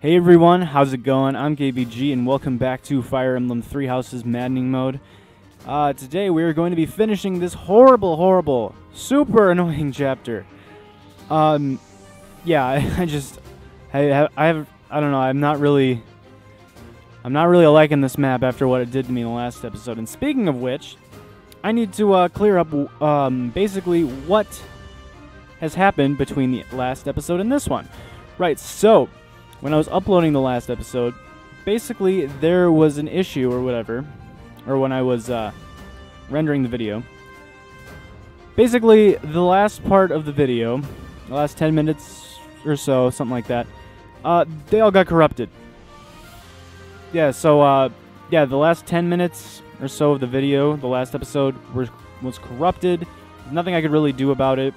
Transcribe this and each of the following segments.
Hey everyone, how's it going? I'm KBG and welcome back to Fire Emblem Three Houses Maddening mode. Today we are going to be finishing this horrible, super annoying chapter. Yeah, I don't know, I'm not really liking this map after what it did to me in the last episode. And speaking of which, I need to clear up basically what has happened between the last episode and this one. Right, so when I was uploading the last episode, basically there was an issue or whatever, or when I was rendering the video. Basically, the last part of the video, the last 10 minutes or so, something like that, they all got corrupted. Yeah, so, yeah, the last 10 minutes or so of the video, the last episode, was corrupted. Nothing I could really do about it.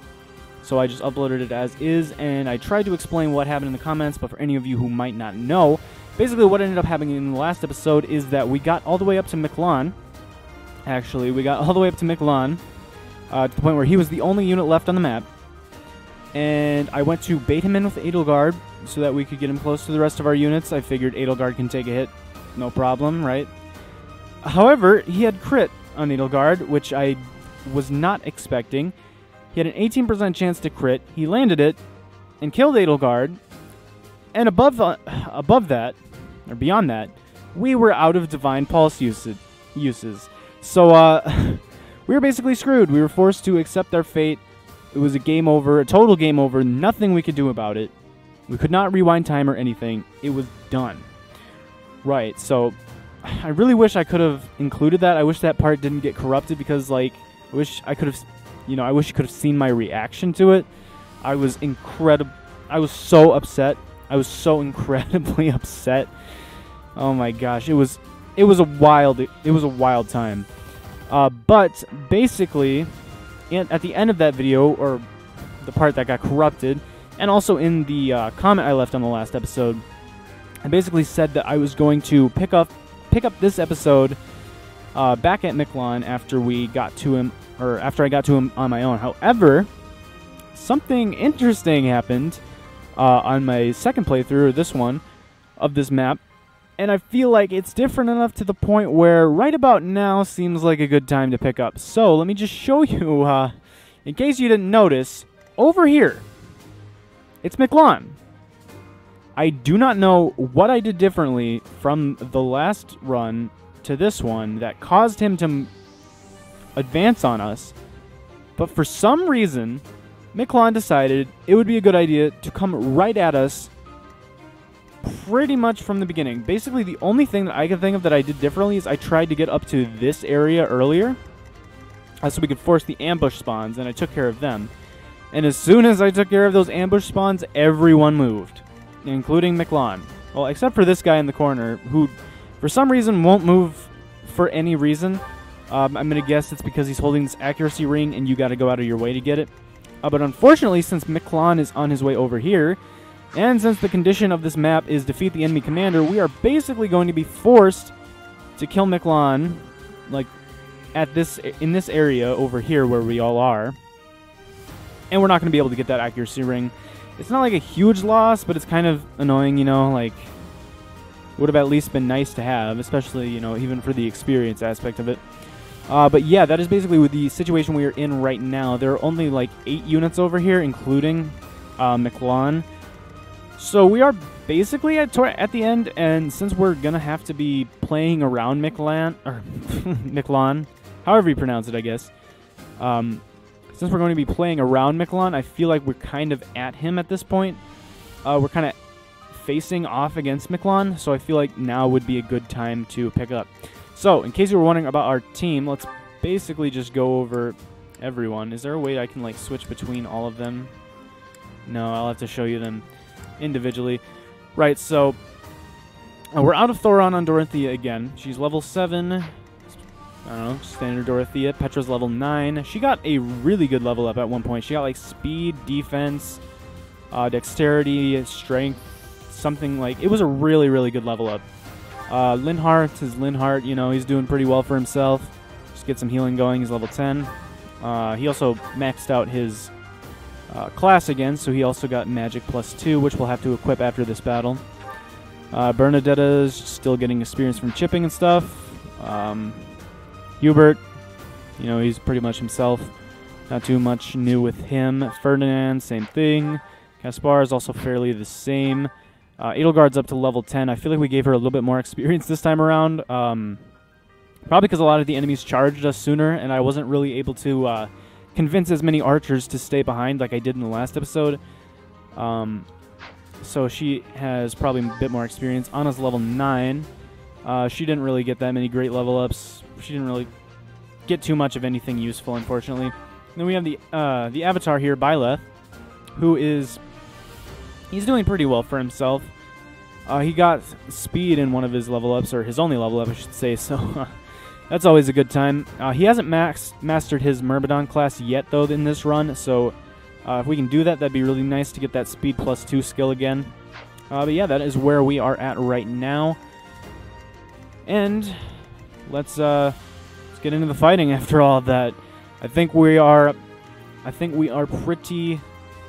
So I just uploaded it as is, and I tried to explain what happened in the comments, but for any of you who might not know, basically what ended up happening in the last episode is that we got all the way up to Miklan. Actually, we got all the way up to Miklan, to the point where he was the only unit left on the map. And I went to bait him in with Edelgard so that we could get him close to the rest of our units. I figured Edelgard can take a hit, no problem, right? However, he had crit on Edelgard, which I was not expecting. He had an 18% chance to crit. He landed it and killed Edelgard. And above that, or beyond that, we were out of Divine Pulse uses. So we were basically screwed. We were forced to accept our fate. It was a game over, a total game over. Nothing we could do about it. We could not rewind time or anything. It was done. Right, so I really wish I could have included that. I wish that part didn't get corrupted because, like, I wish I could have... I wish you could have seen my reaction to it. I was incredible. I was so upset. I was so incredibly upset. Oh my gosh, it was a wild time. But basically, at the end of that video, or the part that got corrupted, and also in the comment I left on the last episode, I basically said that I was going to pick up this episode back at Miklan after we got to him. Or after I got to him on my own. However, something interesting happened on my second playthrough, or this one, of this map, and I feel like it's different enough to the point where right about now seems like a good time to pick up. So let me just show you, in case you didn't notice, over here, it's Miklan. I do not know what I did differently from the last run to this one that caused him to advance on us, but for some reason Miklan decided it would be a good idea to come right at us pretty much from the beginning. Basically, the only thing that I can think of that I did differently is I tried to get up to this area earlier so we could force the ambush spawns, and I took care of them. And as soon as I took care of those ambush spawns, everyone moved, including Miklan. Well, except for this guy in the corner, who for some reason won't move for any reason. I'm going to guess it's because he's holding this accuracy ring and you got to go out of your way to get it. But unfortunately, since Miklan is on his way over here, and since the condition of this map is defeat the enemy commander, we are basically going to be forced to kill Miklan, like, in this area over here where we all are. And we're not going to be able to get that accuracy ring. It's not like a huge loss, but it's kind of annoying, like, would have at least been nice to have, especially, even for the experience aspect of it. But yeah, that is basically the situation we are in right now. There are only like 8 units over here, including Miklan. So we are basically at the end, and since we're gonna have to be playing around Miklan, or Miklan, however you pronounce it, I guess. Since we're going to be playing around Miklan, I feel like we're kind of at him at this point. We're kind of facing off against Miklan, so I feel like now would be a good time to pick up. So, in case you were wondering about our team, let's basically just go over everyone. Is there a way I can, like, switch between all of them? No, I'll have to show you them individually. Right, so we're out of Thoron on Dorothea again. She's level 7. I don't know, standard Dorothea. Petra's level 9. She got a really good level up at one point. She got, like, speed, defense, dexterity, strength, something like... It was a really, really good level up. Linhardt is Linhardt, he's doing pretty well for himself. Just get some healing going, he's level 10. He also maxed out his class again, so he also got magic +2, which we'll have to equip after this battle. Bernadetta's still getting experience from chipping and stuff. Hubert, you know, he's pretty much himself. Not too much new with him. Ferdinand, same thing. Caspar is also fairly the same. Edelgard's up to level 10. I feel like we gave her a little bit more experience this time around. Probably because a lot of the enemies charged us sooner, and I wasn't really able to convince as many archers to stay behind like I did in the last episode. So she has probably a bit more experience. Anna's level 9. She didn't really get that many great level ups. She didn't really get too much of anything useful, unfortunately. And then we have the avatar here, Byleth, who is... He's doing pretty well for himself. He got speed in one of his level ups, or his only level up, I should say, so that's always a good time. He hasn't mastered his Myrmidon class yet, though, in this run, so if we can do that, that'd be really nice to get that speed +2 skill again. But yeah, that is where we are at right now. And let's get into the fighting after all of that. I think we are pretty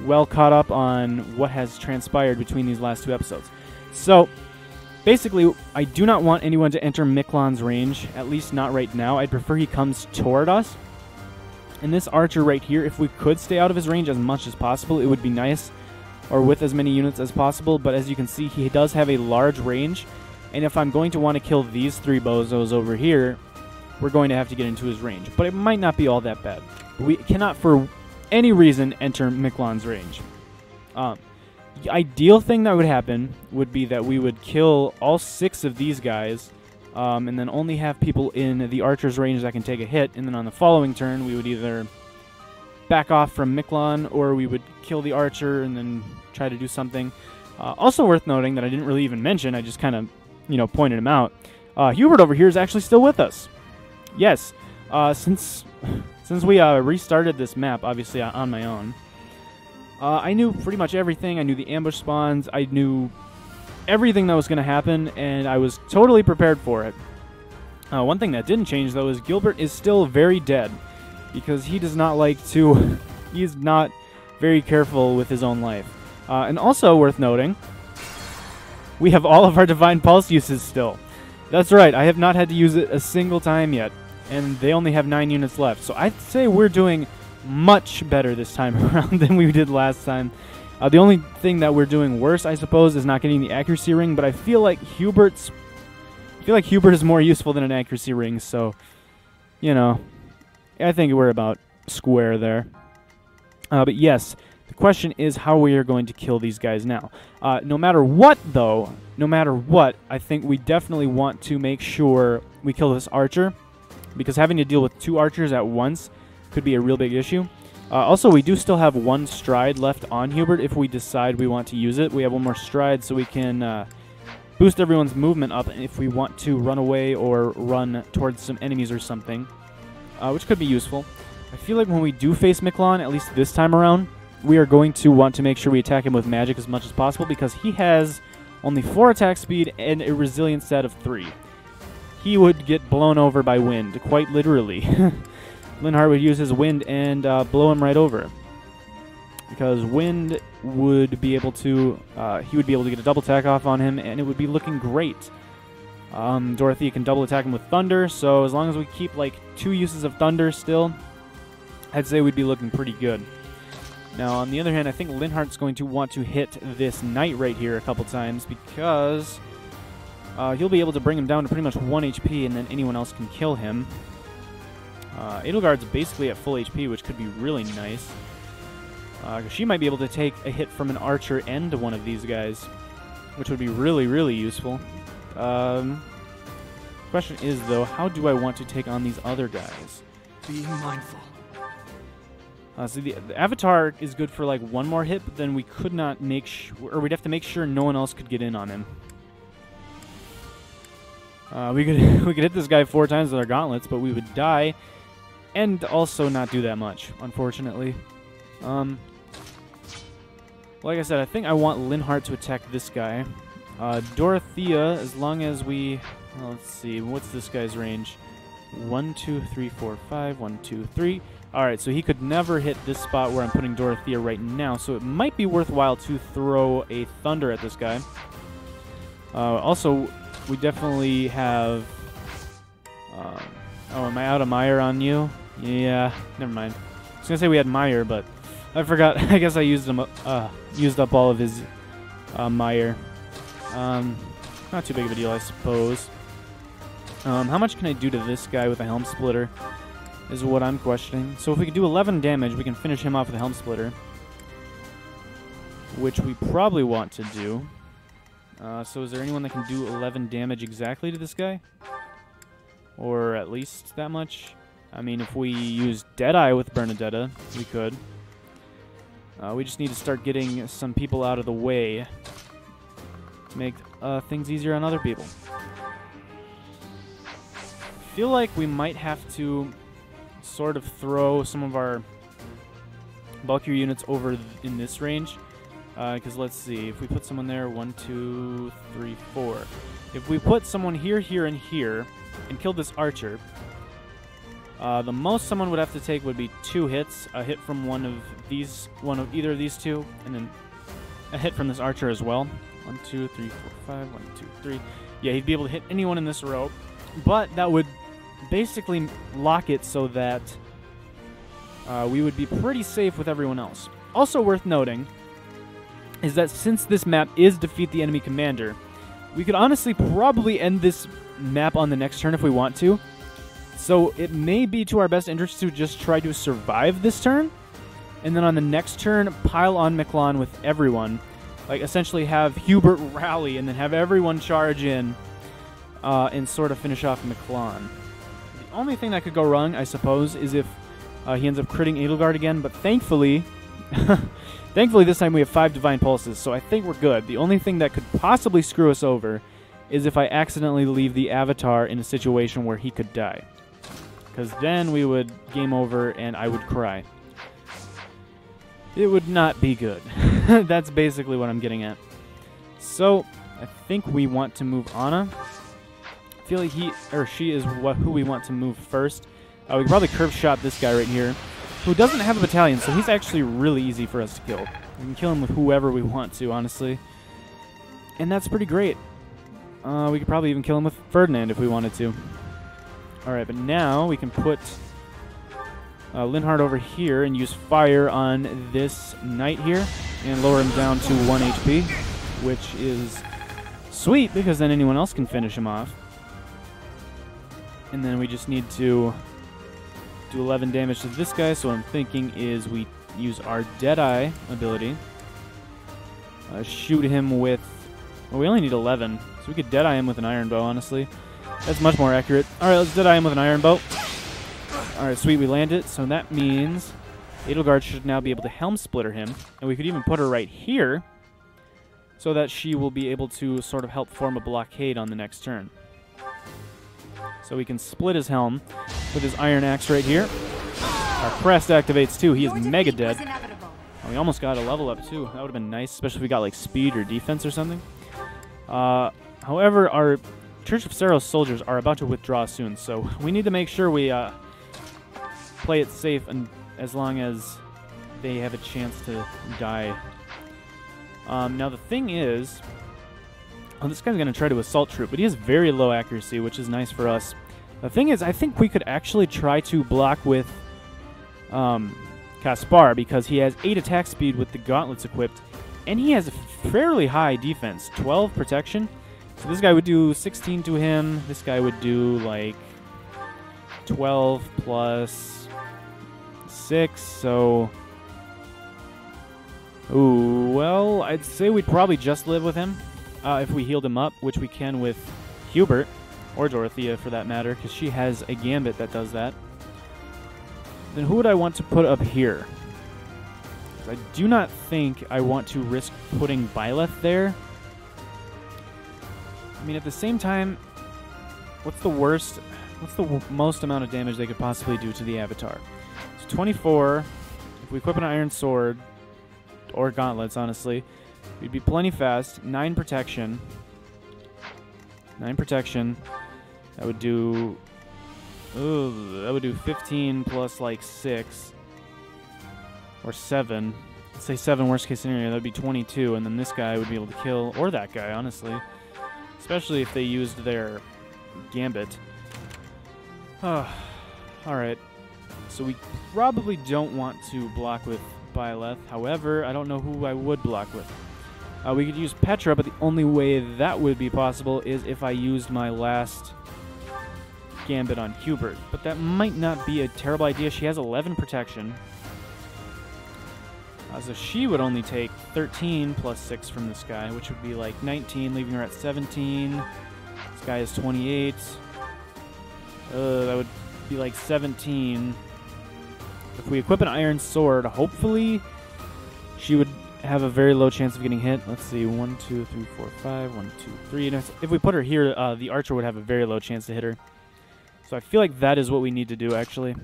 well caught up on what has transpired between these last 2 episodes. So, basically, I do not want anyone to enter Miklan's range, at least not right now. I'd prefer he comes toward us. And this archer right here, if we could stay out of his range as much as possible, it would be nice, or with as many units as possible. But as you can see, he does have a large range, and if I'm going to want to kill these 3 bozos over here, we're going to have to get into his range. But it might not be all that bad. We cannot, for any reason, enter Miklan's range. The ideal thing that would happen would be that we would kill all 6 of these guys, and then only have people in the archer's range that can take a hit, and then on the following turn we would either back off from Miklan, or we would kill the archer and then try to do something. Also worth noting that I didn't really even mention, I just kind of, you know, pointed him out. Hubert over here is actually still with us. Yes, since we restarted this map, obviously on my own, I knew pretty much everything. I knew the ambush spawns. I knew everything that was going to happen, and I was totally prepared for it. One thing that didn't change, though, is Gilbert is still very dead, because he does not like to... He's not very careful with his own life. And also worth noting, we have all of our Divine Pulse uses still. That's right, I have not had to use it a single time yet, and they only have 9 units left. So I'd say we're doing much better this time around than we did last time. The only thing that we're doing worse, I suppose, is not getting the accuracy ring, but I feel like Hubert is more useful than an accuracy ring, so, you know, I think we're about square there. But yes, the question is how we are going to kill these guys now. No matter what, though, I think we definitely want to make sure we kill this archer, because having to deal with 2 archers at once could be a real big issue. Also, we do still have 1 stride left on Hubert if we decide we want to use it. We have 1 more stride, so we can boost everyone's movement up if we want to run away or run towards some enemies or something, which could be useful. I feel like when we do face Miklan, at least this time around, we are going to want to make sure we attack him with magic as much as possible, because he has only 4 attack speed and a resilience stat of 3. He would get blown over by wind, quite literally. Linhardt would use his wind and blow him right over, because wind would be able to he would be able to get a double attack off on him, and it would be looking great. Dorothea can double attack him with thunder, so as long as we keep like 2 uses of thunder still, I'd say we'd be looking pretty good. Now on the other hand, I think Linhardt's going to want to hit this knight right here a couple times, because he'll be able to bring him down to pretty much 1 HP, and then anyone else can kill him. Edelgard's basically at full HP, which could be really nice. She might be able to take a hit from an archer and one of these guys, which would be really, really useful. Question is, though, how do I want to take on these other guys? Being mindful. So the Avatar is good for like 1 more hit, but then we could not make or we'd have to make sure no one else could get in on him. We could hit this guy 4 times with our gauntlets, but we would die, and also not do that much, unfortunately. Like I said, I think I want Linhardt to attack this guy. Dorothea, as long as we... Well, let's see, what's this guy's range? 1, 2, 3, 4, 5, 1, 2, 3. Alright, so he could never hit this spot where I'm putting Dorothea right now, so it might be worthwhile to throw a thunder at this guy. Also, we definitely have... oh, am I out of Mire on you? Yeah, never mind. I was going to say we had Mire, but I forgot. I guess I used up all of his Mire. Not too big of a deal, I suppose. How much can I do to this guy with a Helm Splitter is what I'm questioning. So if we can do 11 damage, we can finish him off with a Helm Splitter, which we probably want to do. So is there anyone that can do 11 damage exactly to this guy? Or at least that much? I mean, if we use Deadeye with Bernadetta, we could. We just need to start getting some people out of the way to make things easier on other people. I feel like we might have to sort of throw some of our bulkier units over in this range. Because let's see, if we put someone there, 1, 2, 3, 4. If we put someone here, here, and here, and kill this archer, the most someone would have to take would be 2 hits. A hit from one of either of these two, and then a hit from this archer as well. 1, 2, 3, 4, 5. 1, 2, 3. Yeah, he'd be able to hit anyone in this row, but that would basically lock it so that we would be pretty safe with everyone else. Also worth noting is that since this map is defeat the enemy commander, we could honestly probably end this map on the next turn if we want to. So it may be to our best interest to just try to survive this turn, and then on the next turn pile on Miklan with everyone. Like essentially have Hubert rally and then have everyone charge in and sort of finish off Miklan. The only thing that could go wrong, I suppose, is if he ends up critting Edelgard again, but thankfully... Thankfully, this time we have 5 Divine Pulses, so I think we're good. The only thing that could possibly screw us over is if I accidentally leave the Avatar in a situation where he could die. Because then we would game over and I would cry. It would not be good. That's basically what I'm getting at. So, I think we want to move Anna. I feel like he or she is who we want to move first. We could probably curve shot this guy right here, who doesn't have a battalion, so he's actually really easy for us to kill. We can kill him with whoever we want to, honestly. And that's pretty great. We could probably even kill him with Ferdinand if we wanted to. Alright, but now we can put Linhardt over here and use fire on this knight here and lower him down to 1 HP, which is sweet because then anyone else can finish him off. And then we just need to do 11 damage to this guy, so what I'm thinking is we use our Deadeye ability. Shoot him with... Well, we only need 11, so we could Deadeye him with an iron bow, honestly. That's much more accurate. Alright, let's Deadeye him with an iron bow. Alright, sweet, we land it, so that means Edelgard should now be able to Helm Splitter him, and we could even put her right here, so that she will be able to sort of help form a blockade on the next turn. So we can split his helm with his iron axe right here. Our crest activates too. He is mega dead. Oh, we almost got a level up too. That would have been nice, especially if we got like speed or defense or something. However, our Church of Saros soldiers are about to withdraw soon, so we need to make sure we play it safe and as long as they have a chance to die. Now the thing is... Oh, this guy's going to try to assault troop, but he has very low accuracy, which is nice for us. The thing is, I think we could actually try to block with Kaspar, because he has 8 attack speed with the gauntlets equipped, and he has a fairly high defense, 12 protection. So this guy would do 16 to him. This guy would do like 12 plus 6, so... Ooh, well, I'd say we'd probably just live with him. If we healed him up, which we can with Hubert, or Dorothea for that matter, because she has a gambit that does that. Then who would I want to put up here? I do not think I want to risk putting Byleth there. I mean, at the same time, what's the most amount of damage they could possibly do to the Avatar? So 24, if we equip an iron sword, or gauntlets, honestly, we'd be plenty fast. 9 protection. 9 protection. That would do... Ooh, that would do 15 plus like 6. Or 7. Let's say 7 worst case scenario. That would be 22. And then this guy would be able to kill... Or that guy, honestly. especially if they used their Gambit. Alright, so we probably don't want to block with Byleth. However, I don't know who I would block with. We could use Petra, but the only way that would be possible is if I used my last Gambit on Hubert. But that might not be a terrible idea. She has 11 protection. So she would only take 13 plus 6 from this guy, which would be like 19, leaving her at 17. This guy is 28. That would be like 17. If we equip an iron sword, hopefully she would have a very low chance of getting hit. Let's see, 1, 2, 3, 4, 5, 1, 2, 3. And if we put her here, the archer would have a very low chance to hit her. So I feel like that is what we need to do, actually.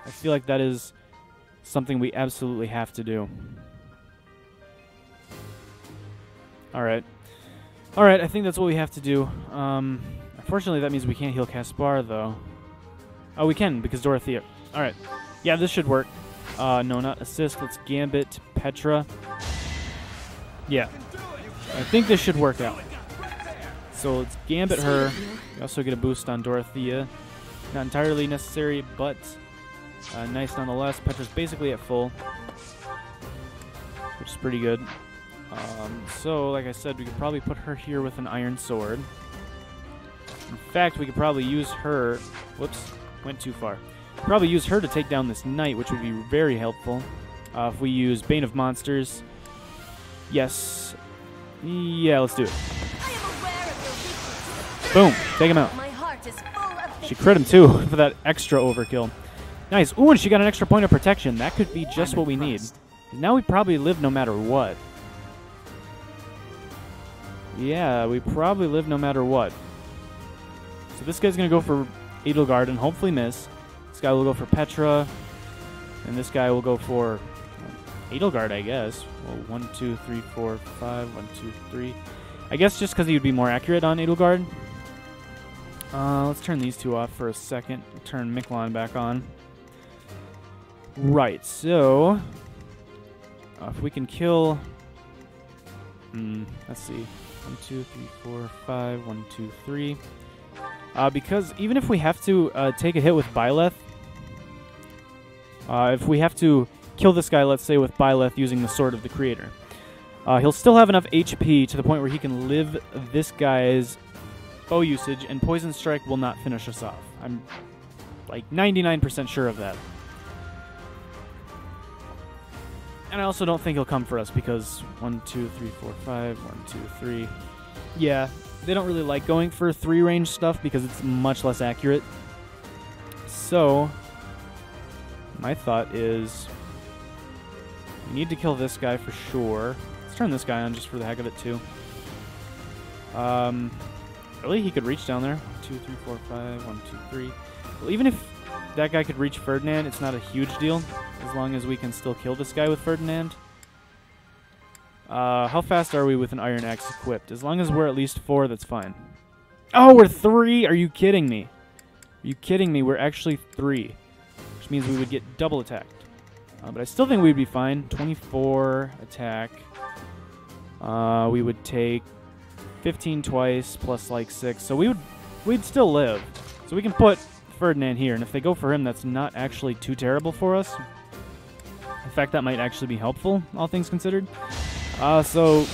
I feel like that is something we absolutely have to do. Alright. Alright, I think that's what we have to do. Unfortunately, that means we can't heal Caspar, though. Oh, we can, because Dorothea. Alright. Yeah, this should work. No, not assist. Let's Gambit Petra. Yeah. I think this should work out. So let's Gambit her. We also get a boost on Dorothea. Not entirely necessary, but nice nonetheless. Petra's basically at full, which is pretty good. So, like I said, we could probably put her here with an iron sword. In fact, we could probably use her... Whoops, went too far. Probably use her to take down this knight, which would be very helpful. If we use Bane of Monsters. Yes. Yeah, let's do it. Boom, take him out. She crit him too for that extra overkill. Nice. Ooh, and she got an extra point of protection. That could be just what we need. Now we probably live no matter what. Yeah, we probably live no matter what. So this guy's going to go for Edelgard and hopefully miss. This guy will go for Petra. And this guy will go for Edelgard, I guess. Well, 1, 2, 3, 4, 5. 1, 2, 3. I guess just because he would be more accurate on Edelgard. Let's turn these two off for a second. Turn Miklan back on. Right, so... if we can kill... let's see. 1, 2, 3, 4, 5. 1, 2, 3. Because even if we have to take a hit with Byleth... if we have to kill this guy, let's say, with Byleth using the Sword of the Creator, he'll still have enough HP to the point where he can live this guy's bow usage, and Poison Strike will not finish us off. I'm like 99% sure of that. And I also don't think he'll come for us because 1, 2, 3, 4, 5, 1, 2, 3. Yeah, they don't really like going for 3-range stuff because it's much less accurate. So, my thought is we need to kill this guy for sure. Let's turn this guy on just for the heck of it too. Really? He could reach down there. 1, 2, 3, 4, 5. 1, 2, 3. Well, even if that guy could reach Ferdinand, it's not a huge deal, as long as we can still kill this guy with Ferdinand. How fast are we with an Iron Axe equipped? As long as we're at least 4, that's fine. Oh, we're 3! Are you kidding me? Are you kidding me? We're actually 3, which means we would get double attacked. But I still think we'd be fine. 24 attack. We would take 15 twice plus like 6, so we'd still live. So we can put Ferdinand here, and if they go for him, that's not actually too terrible for us. In fact, that might actually be helpful, all things considered. So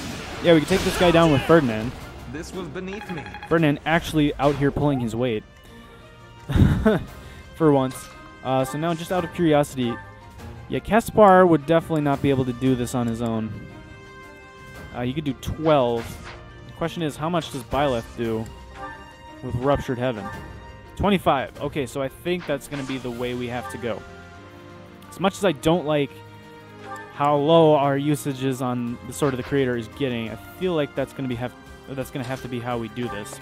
yeah, we can take this guy down with Ferdinand. This was beneath me. Ferdinand actually out here pulling his weight for once. So now, just out of curiosity, yeah, Caspar would definitely not be able to do this on his own. He could do 12. The question is, how much does Byleth do with Ruptured Heaven? 25. Okay, so I think that's going to be the way we have to go. As much as I don't like how low our usage is on the Sword of the Creator is getting, I feel like that's going to have to be how we do this.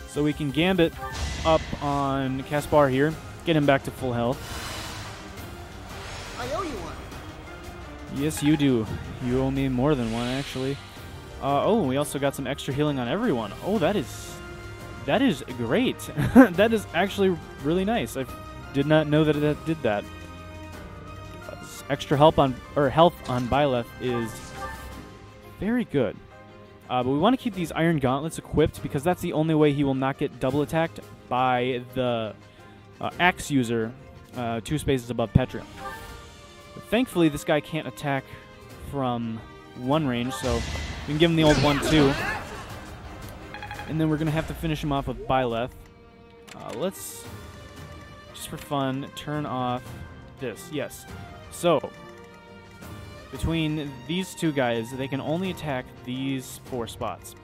So we can Gambit up on Caspar here, get him back to full health. I owe you one. Yes, you do. You owe me more than one, actually. Oh, we also got some extra healing on everyone. Oh, that is great. That is actually really nice. I did not know that it did that. Extra health on Byleth is very good. But we want to keep these iron gauntlets equipped because that's the only way he will not get double attacked by the axe user 2 spaces above Petra. But thankfully, this guy can't attack from one range, so we can give him the old one too. And then we're going to have to finish him off with Byleth. Let's, just for fun, turn off this. Yes. So, between these 2 guys, they can only attack these 4 spots.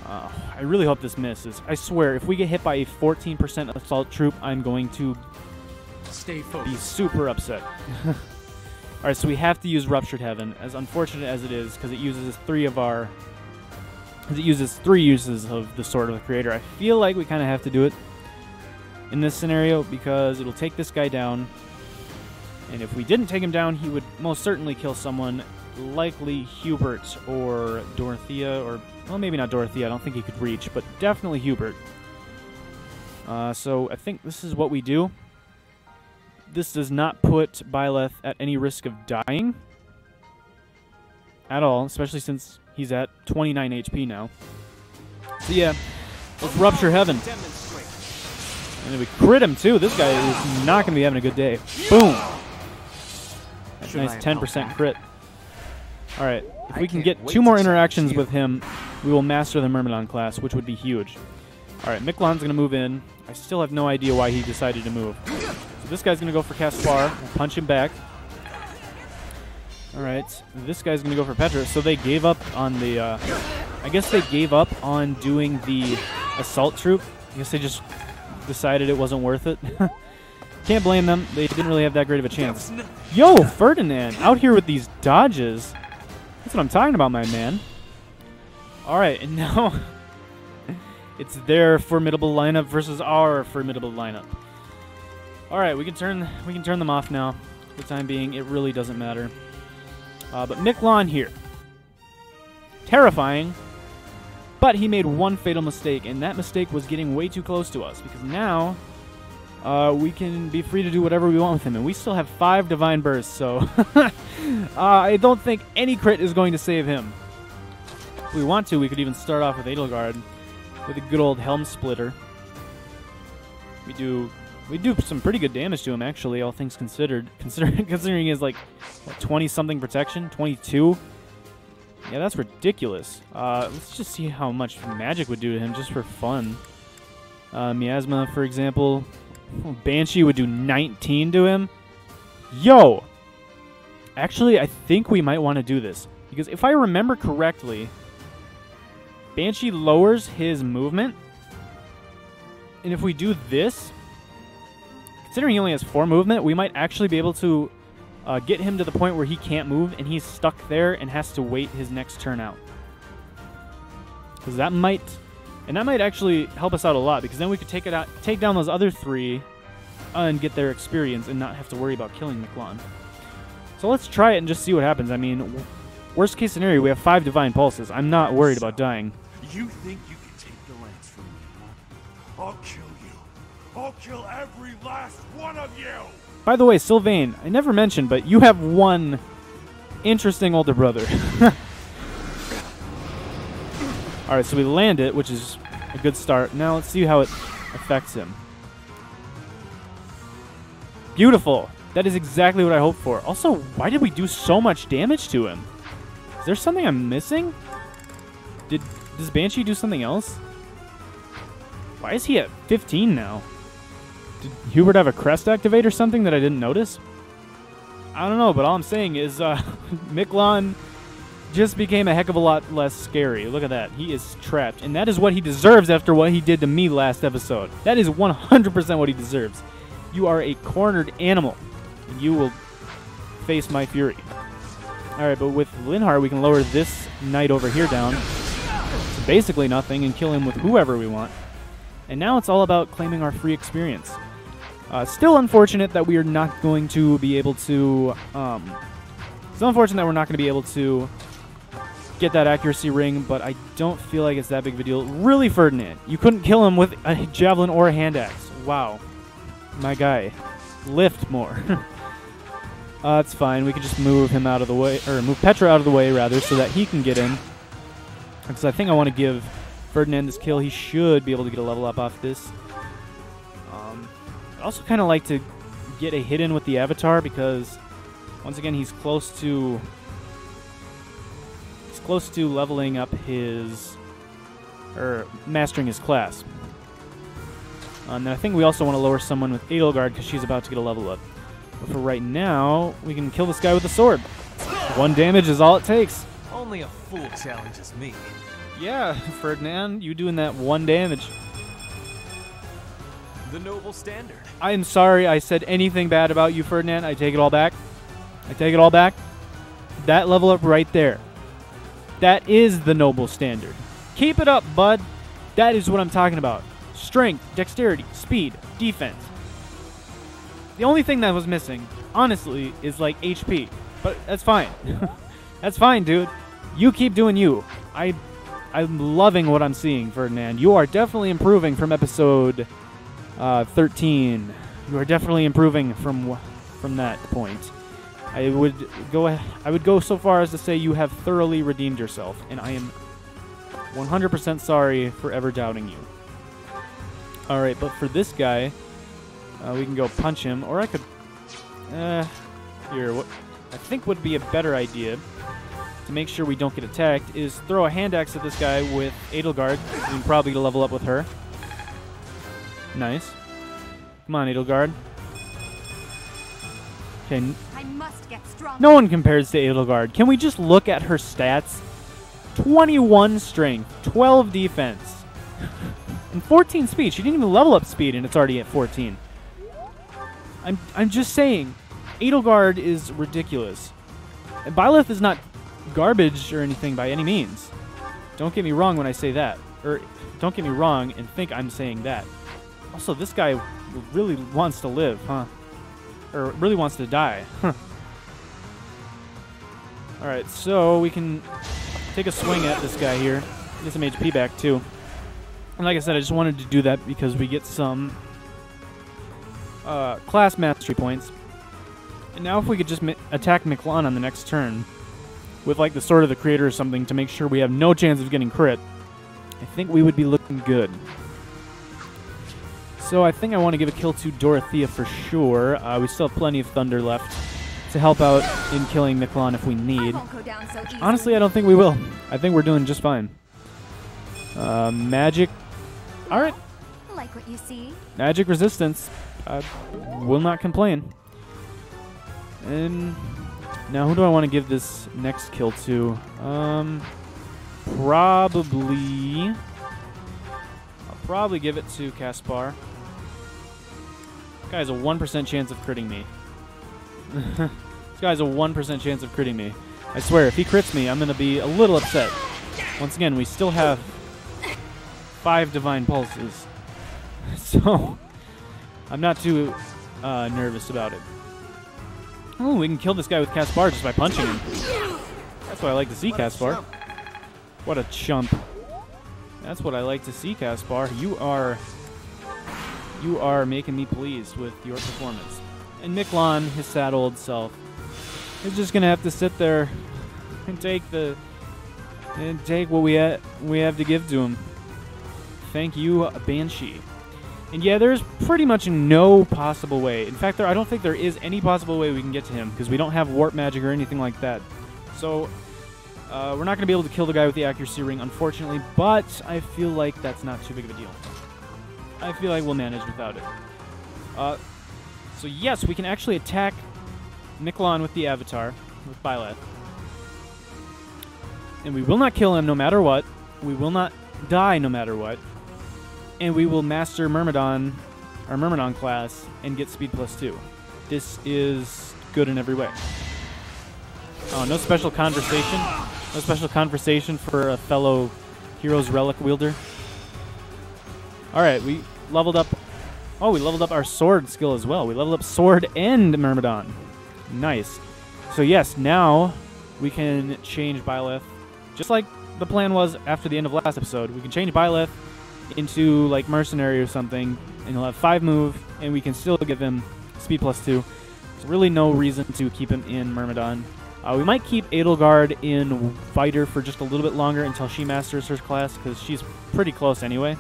I really hope this misses. I swear, if we get hit by a 14% assault troop, I'm going to be super upset. Alright, so we have to use Ruptured Heaven, as unfortunate as it is, because it uses 3 uses of the Sword of the Creator. I feel like we kind of have to do it in this scenario, because it'll take this guy down. And if we didn't take him down, he would most certainly kill someone, likely Hubert or Dorothea, or, well, maybe not Dorothea, I don't think he could reach, but definitely Hubert. So I think this is what we do. This does not put Byleth at any risk of dying at all, especially since he's at 29 HP now. So yeah, let's Rupture Heaven. And then we crit him too. This guy is not going to be having a good day. Boom! That's a nice 10% crit. Alright, if we can get 2 more interactions with him, we will master the Myrmidon class, which would be huge. Alright, Miklan's going to move in. I still have no idea why he decided to move. So this guy's going to go for Caspar. We'll punch him back. Alright, this guy's going to go for Petra. So they gave up on the... I guess they gave up on doing the assault troop. I guess they just decided it wasn't worth it. Can't blame them. They didn't really have that great of a chance. Yo, Ferdinand, out here with these dodges. That's what I'm talking about, my man. Alright, and now it's their formidable lineup versus our formidable lineup. Alright, we can turn them off now. For the time being, it really doesn't matter. But Miklan here. Terrifying. But he made one fatal mistake, and that mistake was getting way too close to us, because now we can be free to do whatever we want with him, and we still have 5 Divine Bursts, so I don't think any crit is going to save him. If we want to, we could even start off with Edelgard with a good old Helm Splitter. We do some pretty good damage to him, actually, all things considered. Considering he has like 20-something protection, 22. Yeah, that's ridiculous. Let's just see how much magic would do to him, just for fun. Miasma, for example. Banshee would do 19 to him. Yo! Actually, I think we might want to do this. Because if I remember correctly, Banshee lowers his movement. And if we do this, considering he only has 4 movement, we might actually be able to get him to the point where he can't move and he's stuck there and has to wait his next turn out. Because that might actually help us out a lot, because then we could take down those other 3 and get their experience and not have to worry about killing Miklan. So let's try it and just see what happens. I mean, worst case scenario, we have 5 Divine Pulses. I'm not worried about dying. You think you can take the lance from me, huh? I'll kill you. I'll kill every last one of you! By the way, Sylvain, I never mentioned, but you have one interesting older brother. Alright, so we land it, which is a good start. Now let's see how it affects him. Beautiful! That is exactly what I hoped for. Also, why did we do so much damage to him? Is there something I'm missing? Does Banshee do something else? Why is he at 15 now? Did Hubert have a crest activate or something that I didn't notice? I don't know, but all I'm saying is Miklan just became a heck of a lot less scary. Look at that. He is trapped. And that is what he deserves after what he did to me last episode. That is 100% what he deserves. You are a cornered animal, and you will face my fury. Alright, but with Linhardt, we can lower this knight over here down to basically nothing and kill him with whoever we want. And now it's all about claiming our free experience. Still unfortunate that we are not going to be able to... still unfortunate that we're not going to be able to get that accuracy ring, but I don't feel like it's that big of a deal. Really, Ferdinand, you couldn't kill him with a javelin or a hand axe. Wow. My guy. Lift more. It's fine. We could just move him out of the way, or move Petra out of the way, rather, so that he can get in. because I think I want to give Ferdinand this kill. He should be able to get a level up off this. I also kind of like to get a hit in with the Avatar because, once again, he's close to leveling up his, or mastering his class. And then I think we also want to lower someone with Edelgard because she's about to get a level up. But for right now, we can kill this guy with a sword. 1 damage is all it takes. Only a fool challenges me. Yeah, Ferdinand, you doing that 1 damage. The noble standard. I am sorry I said anything bad about you, Ferdinand. I take it all back. I take it all back. That level up right there. That is the noble standard. Keep it up, bud. That is what I'm talking about. Strength, dexterity, speed, defense. The only thing that was missing, honestly, is like HP. But that's fine. That's fine, dude. You keep doing you. I'm loving what I'm seeing, Ferdinand. You are definitely improving from episode 13. You are definitely improving from that point. I would go so far as to say you have thoroughly redeemed yourself, and I am 100% sorry for ever doubting you. All right, but for this guy, we can go punch him, or I could here. What I think would be a better idea to make sure we don't get attacked is throw a hand axe at this guy with Edelgard. We can probably level up with her. Nice. Come on, Edelgard. Okay. I must get strong. No one compares to Edelgard. Can we just look at her stats? 21 strength, 12 defense, and 14 speed. She didn't even level up speed, and it's already at 14. I'm just saying, Edelgard is ridiculous. And Byleth is not garbage or anything by any means. Don't get me wrong when I say that. Or don't get me wrong and think I'm saying that. Also, this guy really wants to live, huh? Or really wants to die. Huh. Alright, so we can take a swing at this guy here. Get some HP back, too. And like I said, I just wanted to do that because we get some class mastery points. And now if we could just attack Miklan on the next turn with like the Sword of the Creator or something to make sure we have no chance of getting crit, I think we would be looking good. So I think I want to give a kill to Dorothea for sure. We still have plenty of Thunder left to help out in killing Miklan if we need. Honestly, I don't think we will. I think we're doing just fine. Magic. Alright. Like what you see. Magic resistance. I will not complain. And now who do I want to give this next kill to? Probably... I'll probably give it to Caspar. This guy has a 1% chance of critting me. This guy has a 1% chance of critting me. I swear, if he crits me, I'm going to be a little upset. Once again, we still have 5 Divine Pulses. So, I'm not too nervous about it. Oh, we can kill this guy with Caspar just by punching him. That's what I like to see, Caspar. What a chump. That's what I like to see, Caspar. You are making me pleased with your performance. And Miklan, his sad old self, is just gonna have to sit there and take what we have to give to him. Thank you, Banshee. And yeah, there's pretty much no possible way. In fact, I don't think there is any possible way we can get to him because we don't have warp magic or anything like that. So we're not going to be able to kill the guy with the accuracy ring, unfortunately, but I feel like that's not too big of a deal. I feel like we'll manage without it. So yes, we can actually attack Miklan with the Avatar, with Byleth. And we will not kill him no matter what. We will not die no matter what. And we will master Myrmidon, our Myrmidon class, and get speed +2. This is good in every way. Oh, no special conversation? No special conversation for a fellow Hero's Relic wielder? Alright, we leveled up... Oh, we leveled up our sword skill as well. We leveled up sword and Myrmidon. Nice. So yes, now we can change Byleth. Just like the plan was after the end of last episode. We can change Byleth into like mercenary or something, and he'll have 5 move, and we can still give him speed +2. There's really no reason to keep him in Myrmidon. We might keep Edelgard in Fighter for just a little bit longer until she masters her class, because she's pretty close anyway.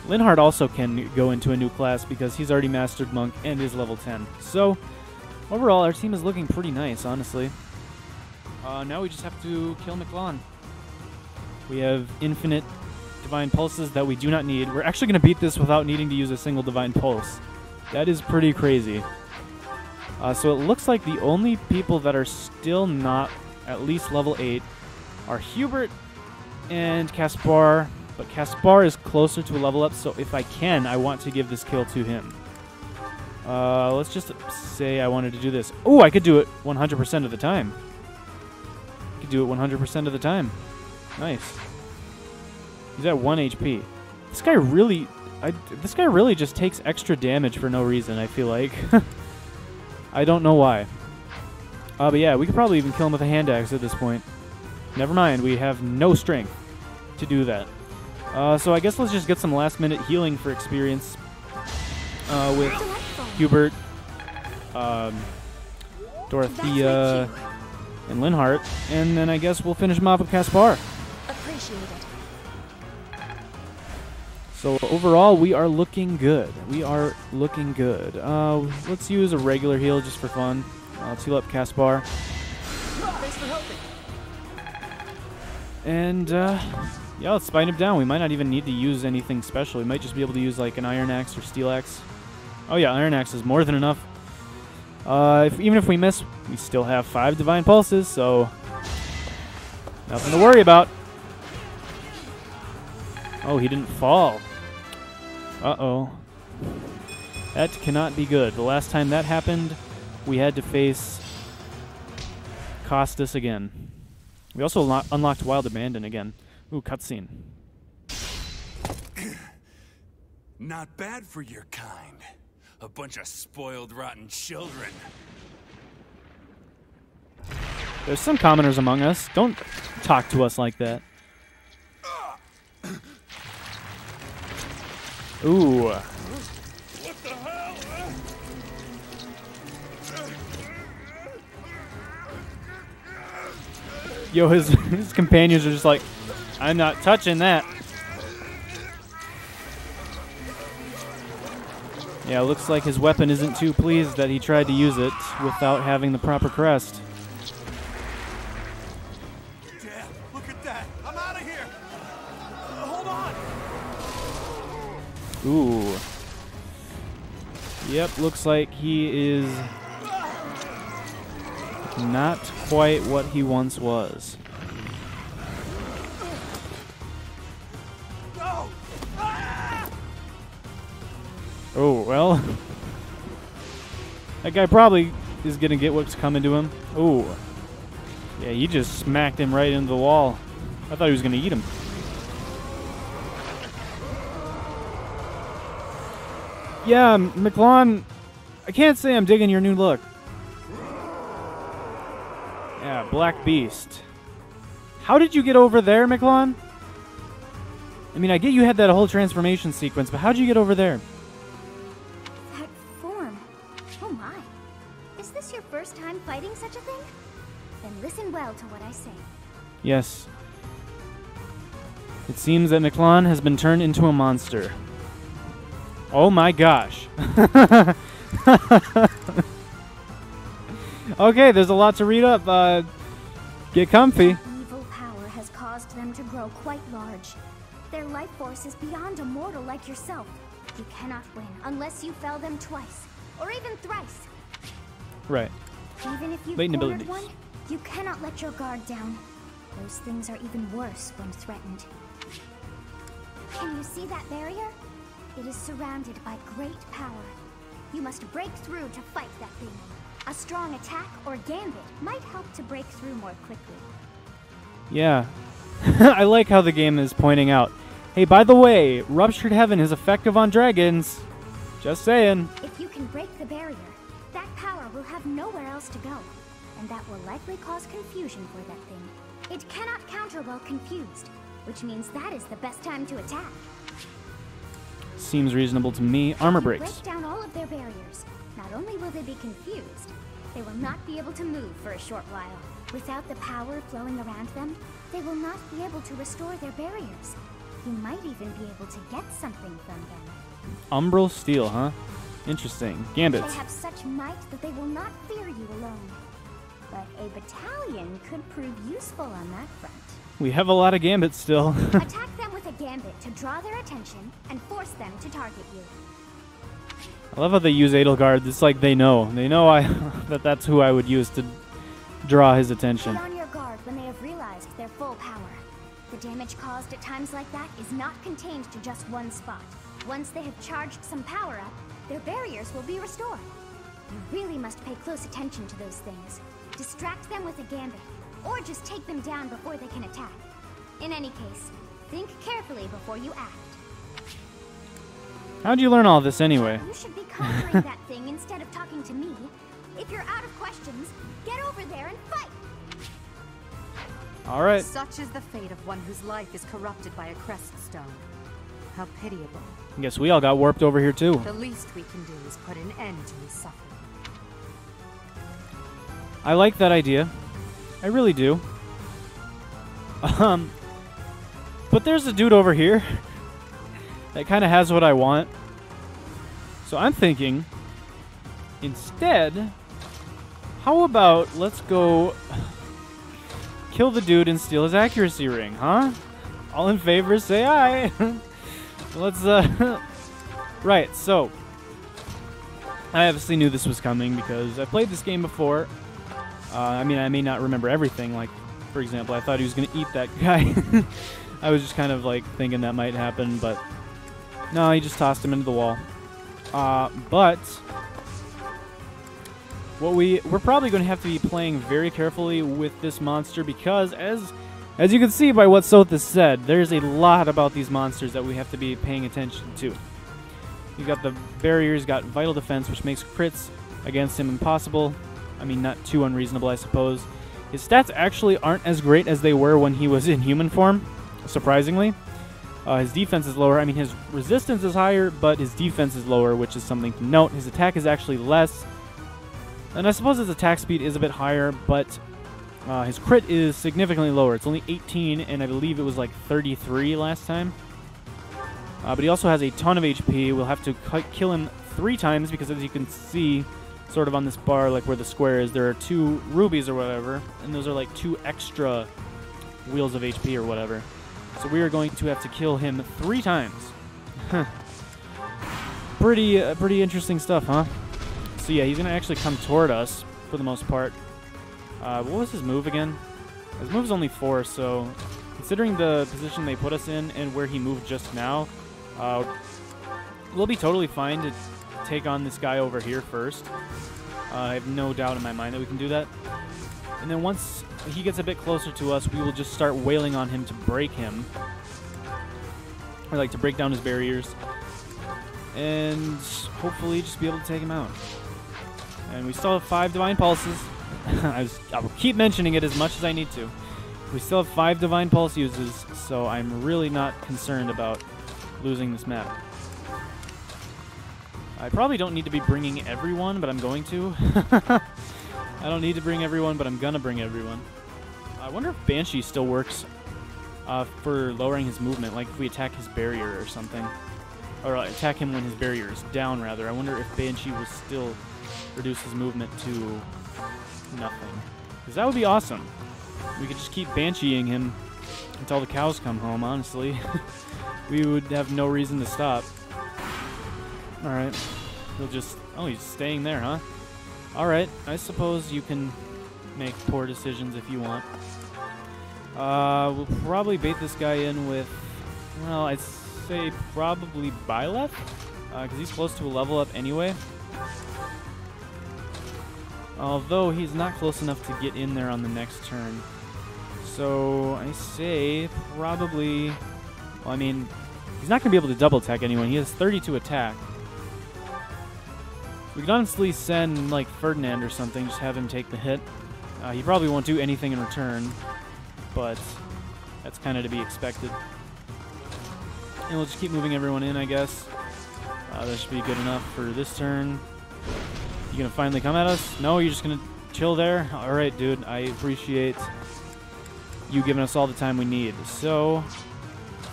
Linhardt also can go into a new class because he's already mastered Monk and is level 10. So, overall, our team is looking pretty nice, honestly. Now we just have to kill Miklan. We have infinite Divine Pulses that we do not need. We're actually going to beat this without needing to use a single Divine Pulse. That is pretty crazy. So it looks like the only people that are still not at least level 8 are Hubert and Caspar. But Caspar is closer to a level up, so if I can, I want to give this kill to him. Let's just say I wanted to do this. Oh, I could do it 100% of the time. I could do it 100% of the time. Nice. He's at 1 HP. This guy really just takes extra damage for no reason, I feel like. I don't know why. But yeah, we could probably even kill him with a hand axe at this point. Never mind, we have no strength to do that. So I guess let's just get some last-minute healing for experience with Hubert, Dorothea, and Linhardt, and then I guess we'll finish him off with Caspar. Appreciate it. So overall, we are looking good. We are looking good. Let's use a regular heal just for fun. Let's heal up Caspar. Thanks for helping. And yeah, let's spine him down. We might not even need to use anything special. We might just be able to use like an Iron Axe or Steel Axe. Oh yeah, Iron Axe is more than enough. Even if we miss, we still have 5 Divine Pulses, so nothing to worry about. Oh, he didn't fall. Uh-oh. That cannot be good. The last time that happened, we had to face Costas again. We also unlocked Wild Abandon again. Ooh, cutscene. Not bad for your kind. A bunch of spoiled, rotten children. There's some commoners among us. Don't talk to us like that. Ooh. What the hell? Yo, his companions are just like, I'm not touching that. Yeah, it looks like his weapon isn't too pleased that he tried to use it without having the proper crest. Dad, look at that. I'm out of here. Hold on. Ooh. Yep, looks like he is not quite what he once was. No. Oh, well. That guy probably is going to get what's coming to him. Ooh. Yeah, he just smacked him right into the wall. I thought he was going to eat him. Yeah, Miklan, I can't say I'm digging your new look. Yeah, Black Beast. How did you get over there, Miklan? I mean, I get you had that whole transformation sequence, but how'd you get over there? That form. Oh my. Is this your first time fighting such a thing? Then listen well to what I say. Yes. It seems that Miklan has been turned into a monster. Oh my gosh. Okay, there's a lot to read up. Get comfy. Evil power has caused them to grow quite large. Their life force is beyond a mortal like yourself. You cannot win unless you fell them twice, or even thrice. Right. Even if you've Latent cornered abilities. one, you cannot let your guard down. Those things are even worse when threatened. Can you see that barrier? It is surrounded by great power. You must break through to fight that thing. A strong attack or gambit might help to break through more quickly. Yeah. I like how the game is pointing out, hey, by the way, Ruptured Heaven is effective on dragons. Just saying. If you can break the barrier, that power will have nowhere else to go, and that will likely cause confusion for that thing. It cannot counter while confused, which means that is the best time to attack. Seems reasonable to me. Armor You breaks. break down all of their barriers. Now Not only will they be confused, they will not be able to move for a short while. Without the power flowing around them, they will not be able to restore their barriers. You might even be able to get something from them. Umbral steel, huh? Interesting. Gambits. They have such might that they will not fear you alone. But a battalion could prove useful on that front. We have a lot of gambits still. Attack them with a gambit to draw their attention and force them to target you. I love how they use Edelgard. It's like they know. They know that's who I would use to draw his attention. Be on your guard when they have realized their full power. The damage caused at times like that is not contained to just one spot. Once they have charged some power up, their barriers will be restored. You really must pay close attention to those things. Distract them with a gambit, or just take them down before they can attack. In any case, think carefully before you act. How'd you learn all this anyway? You should be conquering that thing instead of talking to me. If you're out of questions, get over there and fight! Alright. Such is the fate of one whose life is corrupted by a crest stone. How pitiable. I guess we all got warped over here too. The least we can do is put an end to his suffering. I like that idea. I really do. But there's a dude over here that kind of has what I want. So I'm thinking, instead, how about let's go kill the dude and steal his accuracy ring, huh? All in favor, say aye. Let's, right, so I obviously knew this was coming because I played this game before. I mean, I may not remember everything. Like, for example, I thought he was going to eat that guy. I was just kind of, like, thinking that might happen, but no, he just tossed him into the wall. But we're probably going to have to be playing very carefully with this monster because, as you can see by what Sothis said, there's a lot about these monsters that we have to be paying attention to. You've got the barriers, got vital defense, which makes crits against him impossible. I mean, not too unreasonable, I suppose. His stats actually aren't as great as they were when he was in human form, surprisingly. His defense is lower. I mean, his resistance is higher, but his defense is lower, which is something to note. His attack is actually less. And I suppose his attack speed is a bit higher, but his crit is significantly lower. It's only 18, and I believe it was like 33 last time. But he also has a ton of HP. We'll have to kill him 3 times because, as you can see, sort of on this bar, like where the square is, there are 2 rubies or whatever, and those are like 2 extra wheels of HP or whatever. So we are going to have to kill him 3 times. Pretty interesting stuff, huh? So yeah, he's going to actually come toward us for the most part. What was his move again? His move's only 4, so considering the position they put us in and where he moved just now, we'll be totally fine to take on this guy over here first. I have no doubt in my mind that we can do that. And then once he gets a bit closer to us, we will just start wailing on him to break him. Or like to break down his barriers. And hopefully just be able to take him out. And we still have 5 Divine Pulses. I will keep mentioning it as much as I need to. We still have 5 Divine Pulse uses, so I'm really not concerned about losing this map. I probably don't need to be bringing everyone, but I'm going to. I don't need to bring everyone, but I'm gonna bring everyone. I wonder if Banshee still works for lowering his movement, like if we attack his barrier or something. Or attack him when his barrier is down, rather. I wonder if Banshee will still reduce his movement to nothing. Because that would be awesome. We could just keep Bansheeing him until the cows come home, honestly. We would have no reason to stop. Alright. He'll just... Oh, he's staying there, huh? Alright. I suppose you can make poor decisions if you want. We'll probably bait this guy in with... Well, I'd say probably Byleth. Because he's close to a level up anyway. Although he's not close enough to get in there on the next turn. So I say probably... Well, I mean, he's not going to be able to double attack anyone. He has 32 attack. We could honestly send, like, Ferdinand or something, just have him take the hit. He probably won't do anything in return, but that's kind of to be expected. And we'll just keep moving everyone in, I guess. That should be good enough for this turn. You gonna finally come at us? No, you're just gonna chill there? Alright, dude. I appreciate you giving us all the time we need. So,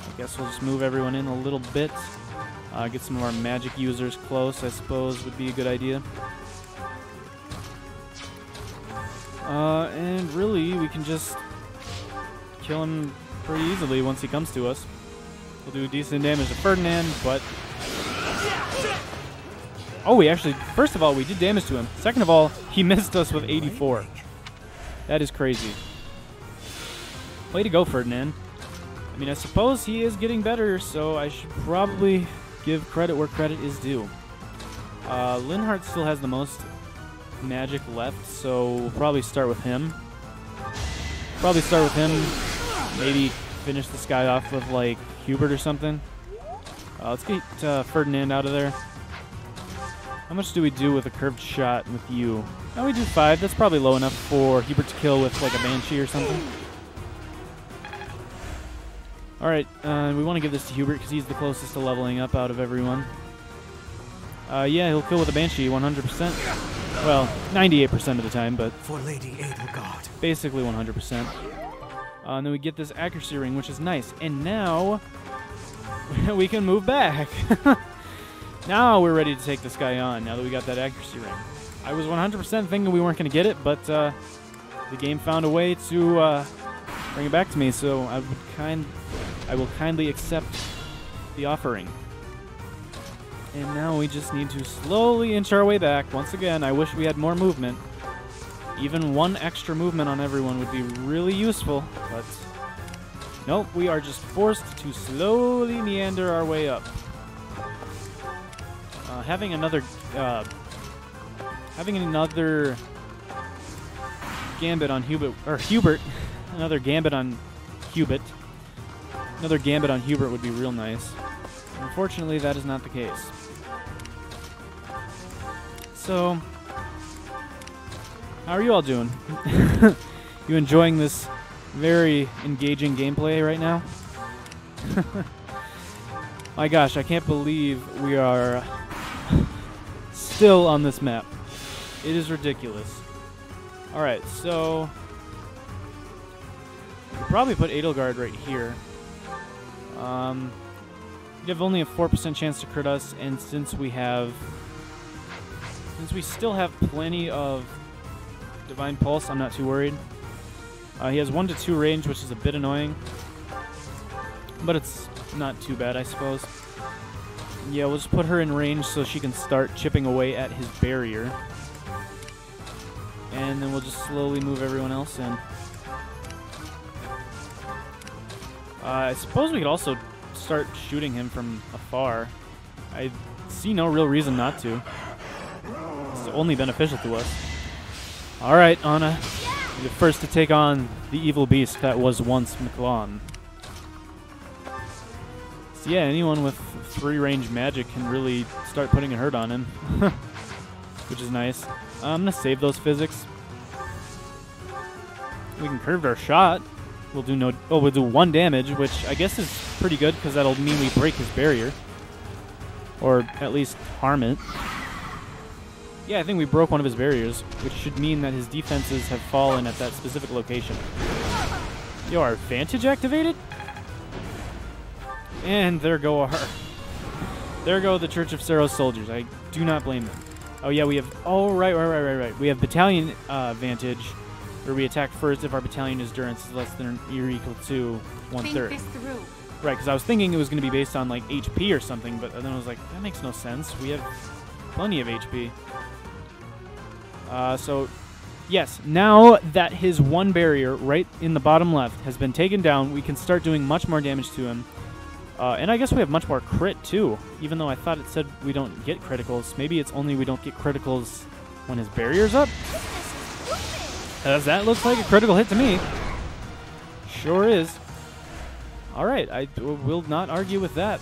I guess we'll just move everyone in a little bit. Get some of our magic users close, I suppose, would be a good idea. And really, we can just kill him pretty easily once he comes to us. We'll do decent damage to Ferdinand, but... Oh, we actually... First of all, we did damage to him. Second of all, he missed us with 84. That is crazy. Way to go, Ferdinand. I mean, I suppose he is getting better, so I should probably give credit where credit is due. Linhardt still has the most magic left, so we'll probably start with him. Maybe finish this guy off with, like, Hubert or something. Let's get Ferdinand out of there. How much do we do with a curved shot with you? Oh, we do 5. That's probably low enough for Hubert to kill with, like, a Banshee or something. Alright, we want to give this to Hubert because he's the closest to leveling up out of everyone. Yeah, he'll kill with a Banshee 100%. Well, 98% of the time, but For Lady Edelgard. basically 100%. And then we get this accuracy ring, which is nice. And now we can move back. Now we're ready to take this guy on, now that we got that accuracy ring. I was 100% thinking we weren't going to get it, but the game found a way to bring it back to me, so I will kindly accept the offering. And now we just need to slowly inch our way back. Once again, I wish we had more movement. Even one extra movement on everyone would be really useful, but nope, we are just forced to slowly meander our way up. Having another gambit on Hubert, another gambit on Hubert would be real nice. Unfortunately, that is not the case. So, how are you all doing? You enjoying this very engaging gameplay right now? My gosh, I can't believe we are still on this map. It is ridiculous. Alright, so we could probably put Edelgard right here. You have only a 4% chance to crit us, and since we still have plenty of Divine Pulse, I'm not too worried. He has 1 to 2 range, which is a bit annoying, but it's not too bad, I suppose. Yeah, we'll just put her in range so she can start chipping away at his barrier. And then we'll just slowly move everyone else in. I suppose we could also start shooting him from afar. I see no real reason not to. It's only beneficial to us. Alright, Anna. You're the first to take on the evil beast that was once Miklan. So yeah, anyone with 3 range magic can really start putting a hurt on him. Which is nice. I'm going to save those physics. We can curve our shot. We'll do 1 damage, which I guess is pretty good because that'll mean we break his barrier. Or at least harm it. Yeah, I think we broke one of his barriers, which should mean that his defenses have fallen at that specific location. Yo, our Vantage activated? And there go the Church of Seros soldiers. I do not blame them. Oh yeah, we have... Oh, right. We have Battalion Vantage, where we attack first if our battalion endurance is less than or equal to 1/3. Think this through. Right, because I was thinking it was going to be based on like HP or something, but then I was like, that makes no sense. We have plenty of HP. So, yes, now that his 1 barrier right in the bottom left has been taken down, we can start doing much more damage to him. And I guess we have much more crit, too. Even though I thought it said we don't get criticals. Maybe it's only we don't get criticals when his barrier's up? That looks like a critical hit to me. Sure is. Alright, I will not argue with that.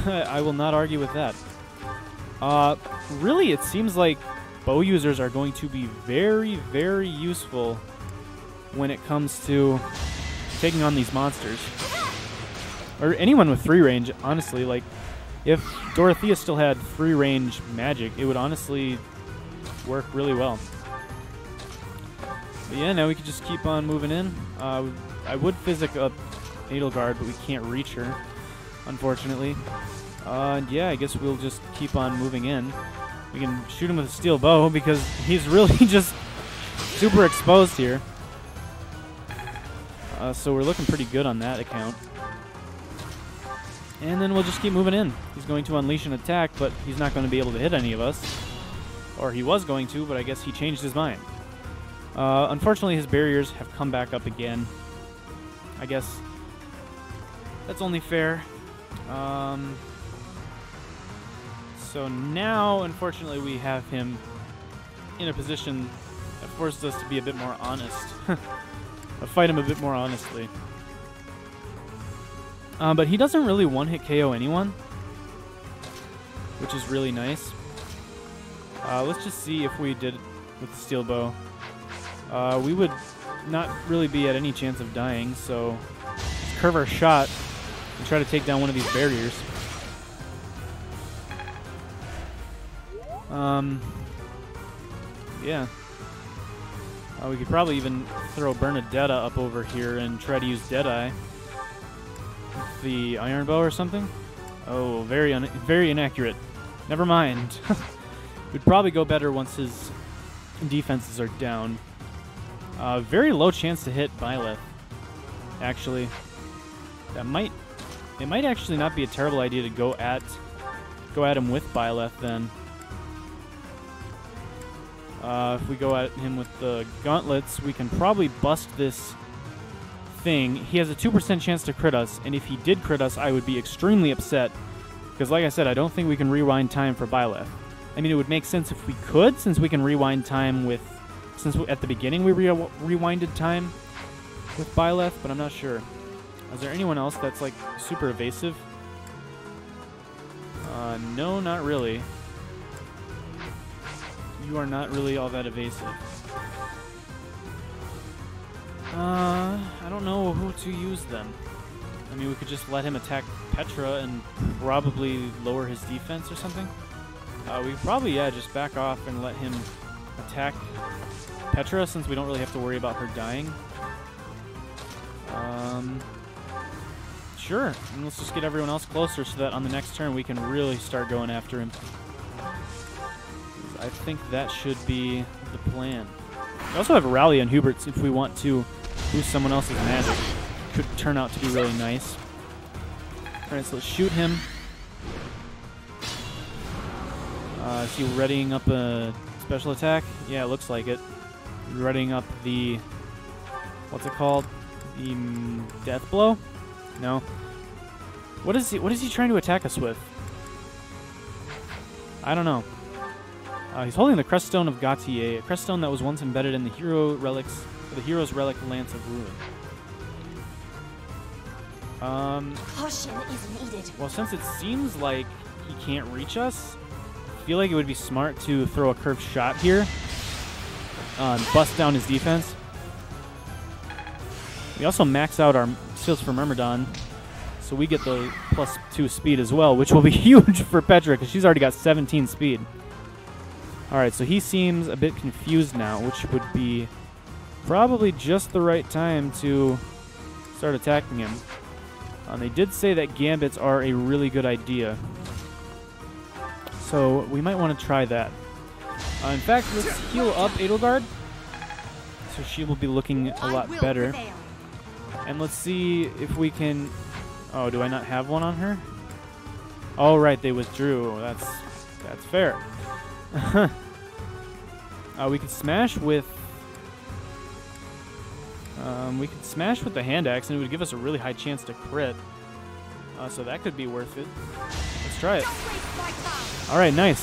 I will not argue with that. Really, it seems like bow users are going to be very, very useful when it comes to taking on these monsters. Or anyone with 3 range, honestly. Like, if Dorothea still had 3 range magic, it would honestly work really well. But yeah, now we can just keep on moving in. I would physic up Edelgard, but we can't reach her, unfortunately. And yeah, I guess we'll just keep on moving in. We can shoot him with a steel bow because he's really just super exposed here. So we're looking pretty good on that account. And then we'll just keep moving in. He's going to unleash an attack, but he's not going to be able to hit any of us. Or he was going to, but I guess he changed his mind. Unfortunately, his barriers have come back up again. I guess that's only fair. So now, unfortunately, we have him in a position that forces us to be a bit more honest. Fight him a bit more honestly. But he doesn't really one-hit KO anyone, which is really nice. Let's just see if we did it with the steel bow. We would not really be at any chance of dying, so let's curve our shot and try to take down one of these barriers. Yeah. We could probably even throw Bernadetta up over here and try to use Deadeye with the iron bow or something. Oh, very inaccurate. Never mind. Would probably go better once his defenses are down. Very low chance to hit Byleth. Actually, it might actually not be a terrible idea to go at him with Byleth then. If we go at him with the gauntlets, we can probably bust this thing. He has a 2% chance to crit us, and if he did crit us, I would be extremely upset. Because like I said, I don't think we can rewind time for Byleth. I mean, it would make sense if we could, since we can rewind time with... Since at the beginning we rewinded time with Byleth, but I'm not sure. Is there anyone else that's, like, super evasive? No, not really. You are not really all that evasive. I don't know who to use then. I mean, we could just let him attack Petra and probably lower his defense or something. We could probably, yeah, just back off and let him attack Petra since we don't really have to worry about her dying. Sure. And let's just get everyone else closer so that on the next turn we can really start going after him. I think that should be the plan. We also have a rally on Hubert's if we want to boost someone else's magic. Could turn out to be really nice. Alright, so let's shoot him. Is he readying up a special attack? Yeah, it looks like it. Readying up the... What's it called? The death blow? No. What is he trying to attack us with? I don't know. He's holding the Creststone of Gautier, a creststone that was once embedded in the hero's relic Lance of Ruin. Caution is needed. Well, since it seems like he can't reach us, I feel like it would be smart to throw a curved shot here and bust down his defense. We also max out our skills for Myrmidon, so we get the +2 speed as well, which will be huge for Petra because she's already got 17 speed. Alright, so he seems a bit confused now, which would be probably just the right time to start attacking him. They did say that gambits are a really good idea, so we might want to try that. In fact, let's heal up Edelgard, so she will be looking a lot better. And let's see if we can... Oh, do I not have one on her? Oh, right, they withdrew. That's fair. We could smash with... we could smash with the hand axe, and it would give us a really high chance to crit. So that could be worth it. Let's try it. All right, nice.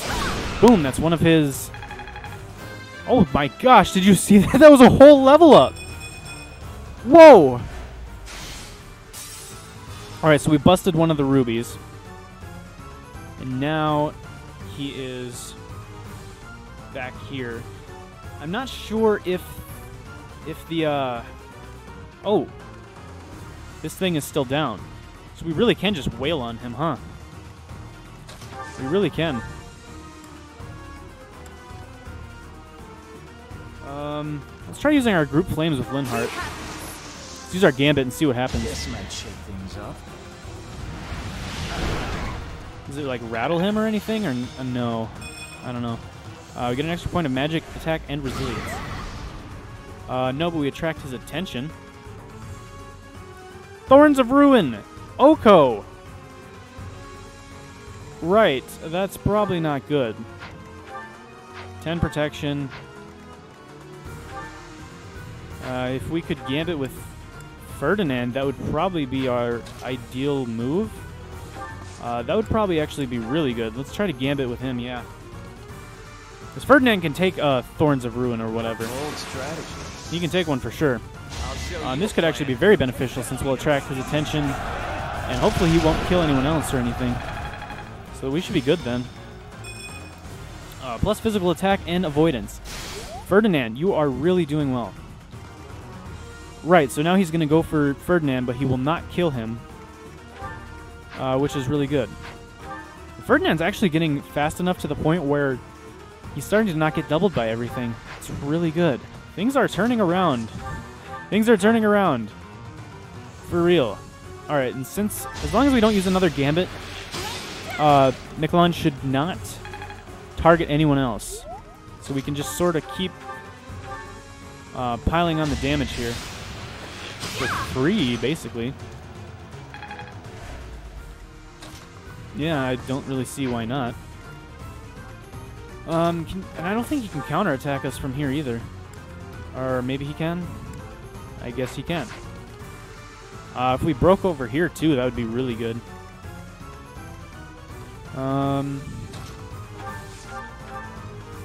Boom, that's one of his... Oh my gosh, did you see that? That was a whole level up. Whoa. All right, so we busted one of the rubies. And now he is back here. I'm not sure if the... Oh. This thing is still down. So we really can just wail on him, huh? We really can. Let's try using our group flames with Linhardt. Let's use our Gambit and see what happens. This might shake things up. Does it like rattle him or anything, or no? I don't know. We get an extra point of magic, attack, and resilience. No, but we attract his attention. Thorns of Ruin! Oko! Right, that's probably not good. 10 protection. If we could Gambit with Ferdinand, that would probably be our ideal move. That would probably actually be really good. Let's try to Gambit with him, yeah. Because Ferdinand can take Thorns of Ruin or whatever. Old strategy. He can take one for sure. This could actually be very beneficial since we'll attract his attention, and hopefully he won't kill anyone else or anything. So we should be good then. Plus physical attack and avoidance. Ferdinand, you are really doing well. Right, so now he's going to go for Ferdinand, but he will not kill him, which is really good. Ferdinand's actually getting fast enough to the point where he's starting to not get doubled by everything. It's really good. Things are turning around. Things are turning around. For real. Alright, and as long as we don't use another Gambit, Miklan should not target anyone else. So we can just sort of keep piling on the damage here. For free, basically. Yeah, I don't really see why not. And I don't think he can counterattack us from here either. Or maybe he can? I guess he can. If we broke over here too, that would be really good.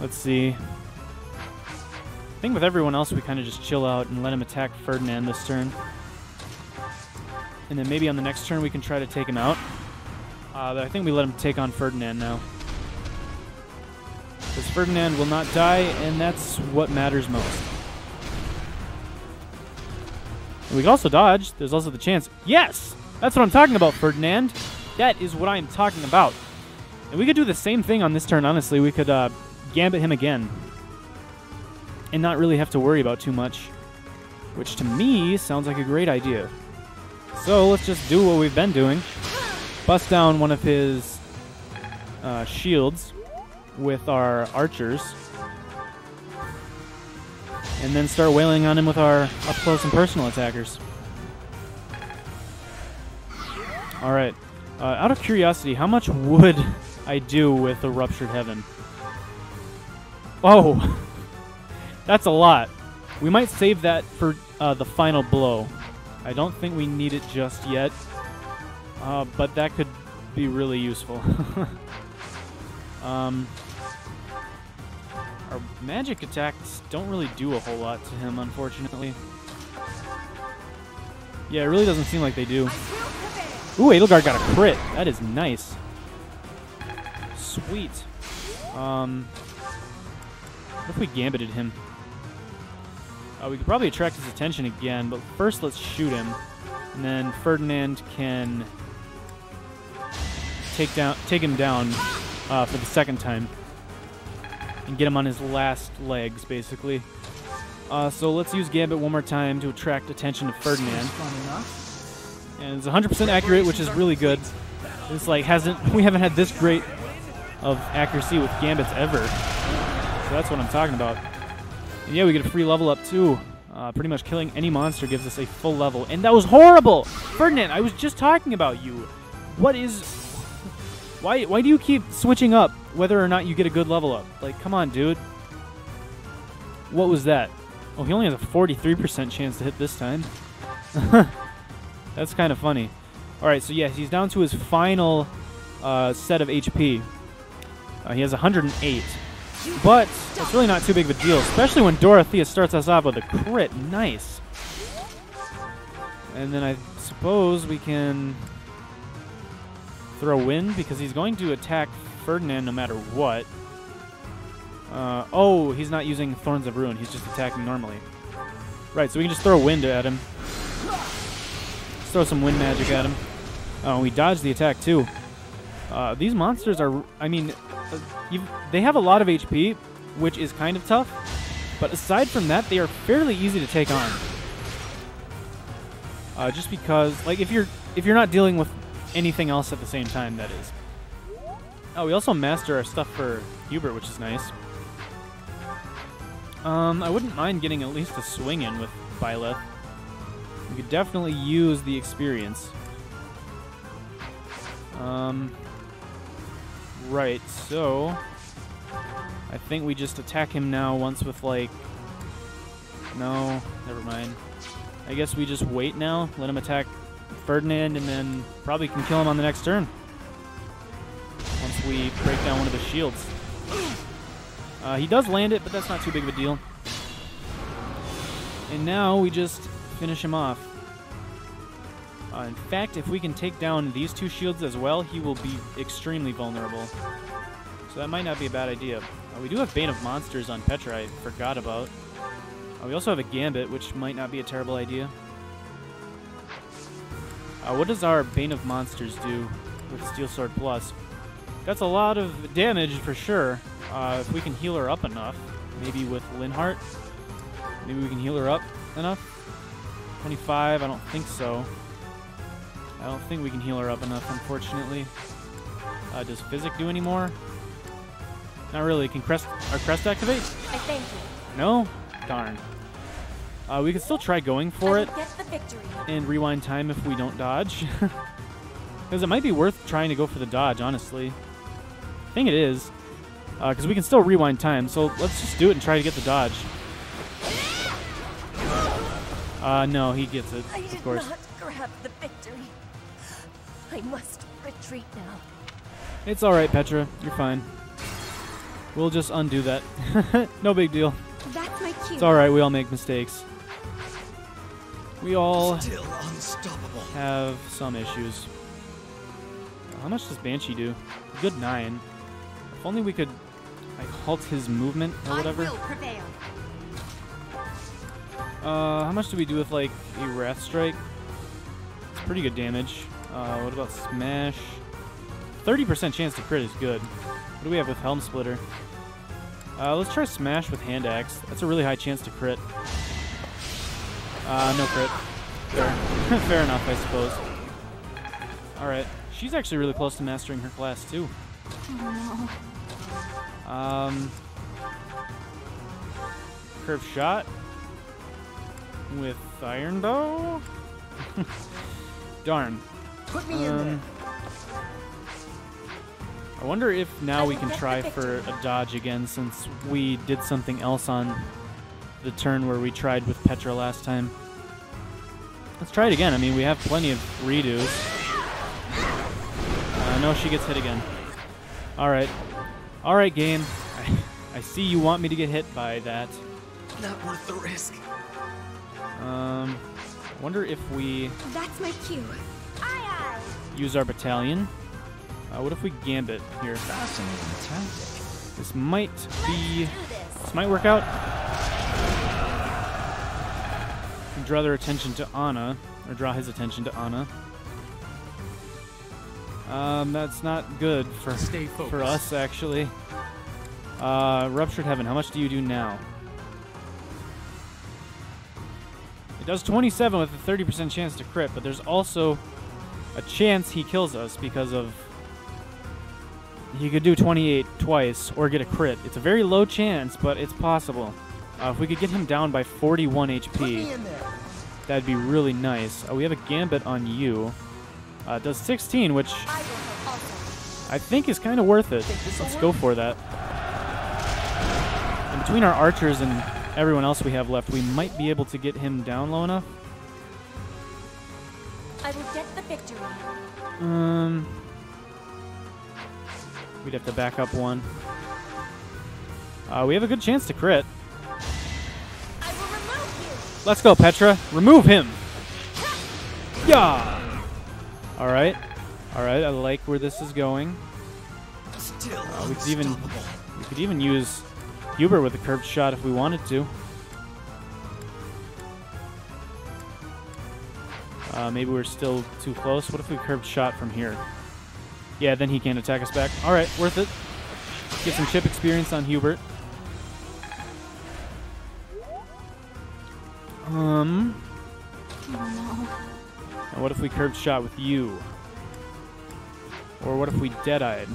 Let's see. I think with everyone else we kind of just chill out and let him attack Ferdinand this turn. And then maybe on the next turn we can try to take him out. I think we let him take on Ferdinand now. Because Ferdinand will not die, and that's what matters most. And we can also dodge. There's also the chance. Yes! That's what I'm talking about, Ferdinand. That is what I'm talking about. And we could do the same thing on this turn, honestly. We could Gambit him again. And not really have to worry about too much. Which to me sounds like a great idea. So let's just do what we've been doing. Bust down one of his shields with our archers. And then start wailing on him with our up-close and personal attackers. Alright. Out of curiosity, how much would I do with a Ruptured Heaven? Oh! That's a lot. We might save that for the final blow. I don't think we need it just yet. But that could be really useful. Our magic attacks don't really do a whole lot to him, unfortunately. Yeah, it really doesn't seem like they do. Ooh, Edelgard got a crit. That is nice. Sweet. What if we Gambited him? We could probably attract his attention again, but first let's shoot him. And then Ferdinand can take him down for the second time. And get him on his last legs, basically. So let's use Gambit one more time to attract attention to Ferdinand. And it's 100% accurate, which is really good. It's like we haven't had this great of accuracy with Gambits ever. So that's what I'm talking about. And yeah, we get a free level up too. Pretty much killing any monster gives us a full level. And that was horrible! Ferdinand, I was just talking about you. What is... Why do you keep switching up whether or not you get a good level up? Like, come on, dude. What was that? Oh, he only has a 43% chance to hit this time. That's kind of funny. Alright, so yeah, he's down to his final set of HP. He has 108. But it's really not too big of a deal, especially when Dorothea starts us off with a crit. Nice. And then I suppose we can throw wind because he's going to attack Ferdinand no matter what. Oh, he's not using Thorns of Ruin. He's just attacking normally. Right, so we can just throw wind at him. Let's throw some wind magic at him. Oh, we dodged the attack too. These monsters are, I mean, they have a lot of HP, which is kind of tough. But aside from that, they are fairly easy to take on. Just because, like, if you're not dealing with anything else at the same time, that is. Oh, we also master our stuff for Hubert, which is nice. I wouldn't mind getting at least a swing in with Byleth. We could definitely use the experience. Right, so I think we just attack him now once with, like, no, never mind. I guess we just wait now, let him attack Ferdinand, and then probably can kill him on the next turn. Once we break down one of the shields. He does land it, but that's not too big of a deal. And now we just finish him off. In fact, if we can take down these two shields as well, he will be extremely vulnerable. So that might not be a bad idea. We do have Bane of Monsters on Petra, I forgot about. We also have a Gambit, which might not be a terrible idea. What does our Bane of Monsters do with Steel Sword Plus? That's a lot of damage for sure. If we can heal her up enough, maybe with Linhardt, maybe we can heal her up enough. 25, I don't think so. I don't think we can heal her up enough, unfortunately. Does Physic do any more? Not really. Can our crest activate? I thank you. No? Darn. We could still try going for it Get the victory. and rewind time if we don't dodge. Because it might be worth trying to go for the dodge, honestly. I think it is. Because we can still rewind time, so let's just do it and try to get the dodge. No, he gets it, of course. I did not grab the victory. I must retreat now. It's alright, Petra. You're fine. We'll just undo that. No big deal. That's my cue. It's alright, we all make mistakes. We all Still unstoppable. have some issues. How much does Banshee do? A good 9. If only we could, like, halt his movement or whatever. I will prevail. How much do we do with, like, a Wrath Strike? It's pretty good damage. What about Smash? 30% chance to crit is good. What do we have with Helm Splitter? Let's try Smash with Hand Axe. That's a really high chance to crit. No crit. Fair. Fair enough, I suppose. Alright. She's actually really close to mastering her class, too. Curve Shot with Iron Bow? Darn. Put me in there. I wonder if now we can try for a dodge again, since we did something else on the turn where we tried with Petra last time. Let's try it again. I mean, we have plenty of redos. No, she gets hit again. Alright. Alright, game. I see you want me to get hit by that. Not worth the risk. I wonder if we That's my cue. Aye, aye. use our battalion. What if we Gambit here? Fascinating tactic. This might be... Do this. This might work out. Draw their attention to Anna. Or draw his attention to Anna. That's not good for us, actually. Ruptured Heaven, how much do you do now? It does 27 with a 30% chance to crit, but there's also a chance he kills us because of... He could do 28 twice or get a crit. It's a very low chance, but it's possible. If we could get him down by 41 HP, that'd be really nice. We have a Gambit on you. It does 16, which I think is kind of worth it. Let's go for that. And between our archers and everyone else we have left, we might be able to get him down low enough. I will get the victory. We'd have to back up one. We have a good chance to crit. I will remove you. Let's go, Petra. Remove him. Yeah. All right. All right. I like where this is going. Still We unstoppable. could even use Hubert with a curved shot if we wanted to. Maybe we're still too close. What if we curved shot from here? Yeah, then he can't attack us back. All right, worth it. Get some chip experience on Hubert. And Oh what if we curved shot with you? Or what if we dead-eyed?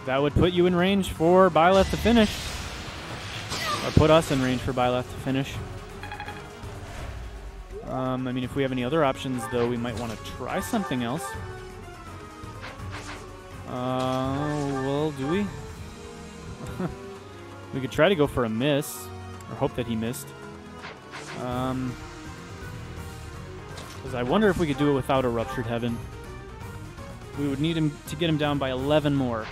That would put you in range for Byleth to finish. Or put us in range for Byleth to finish. I mean, if we have any other options, though, we might want to try something else. Well, do we? We could try to go for a miss, or hope that he missed. Because I wonder if we could do it without a Ruptured Heaven. We would need him to get him down by 11 more.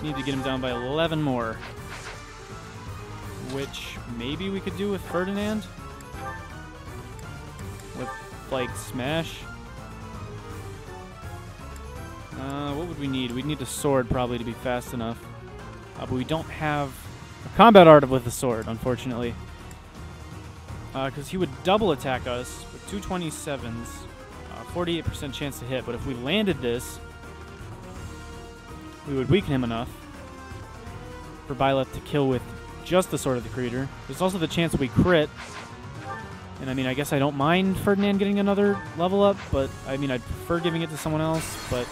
We need to get him down by 11 more. Which maybe we could do with Ferdinand? With, like, Smash? What would we need? We'd need a sword probably to be fast enough. But we don't have a combat art with a sword, unfortunately. Because he would double attack us with 227s, 48% chance to hit. But if we landed this, we would weaken him enough for Byleth to kill with just the Sword of the Creator. There's also the chance we crit. And I mean, I guess I don't mind Ferdinand getting another level up, but I mean, I'd prefer giving it to someone else, but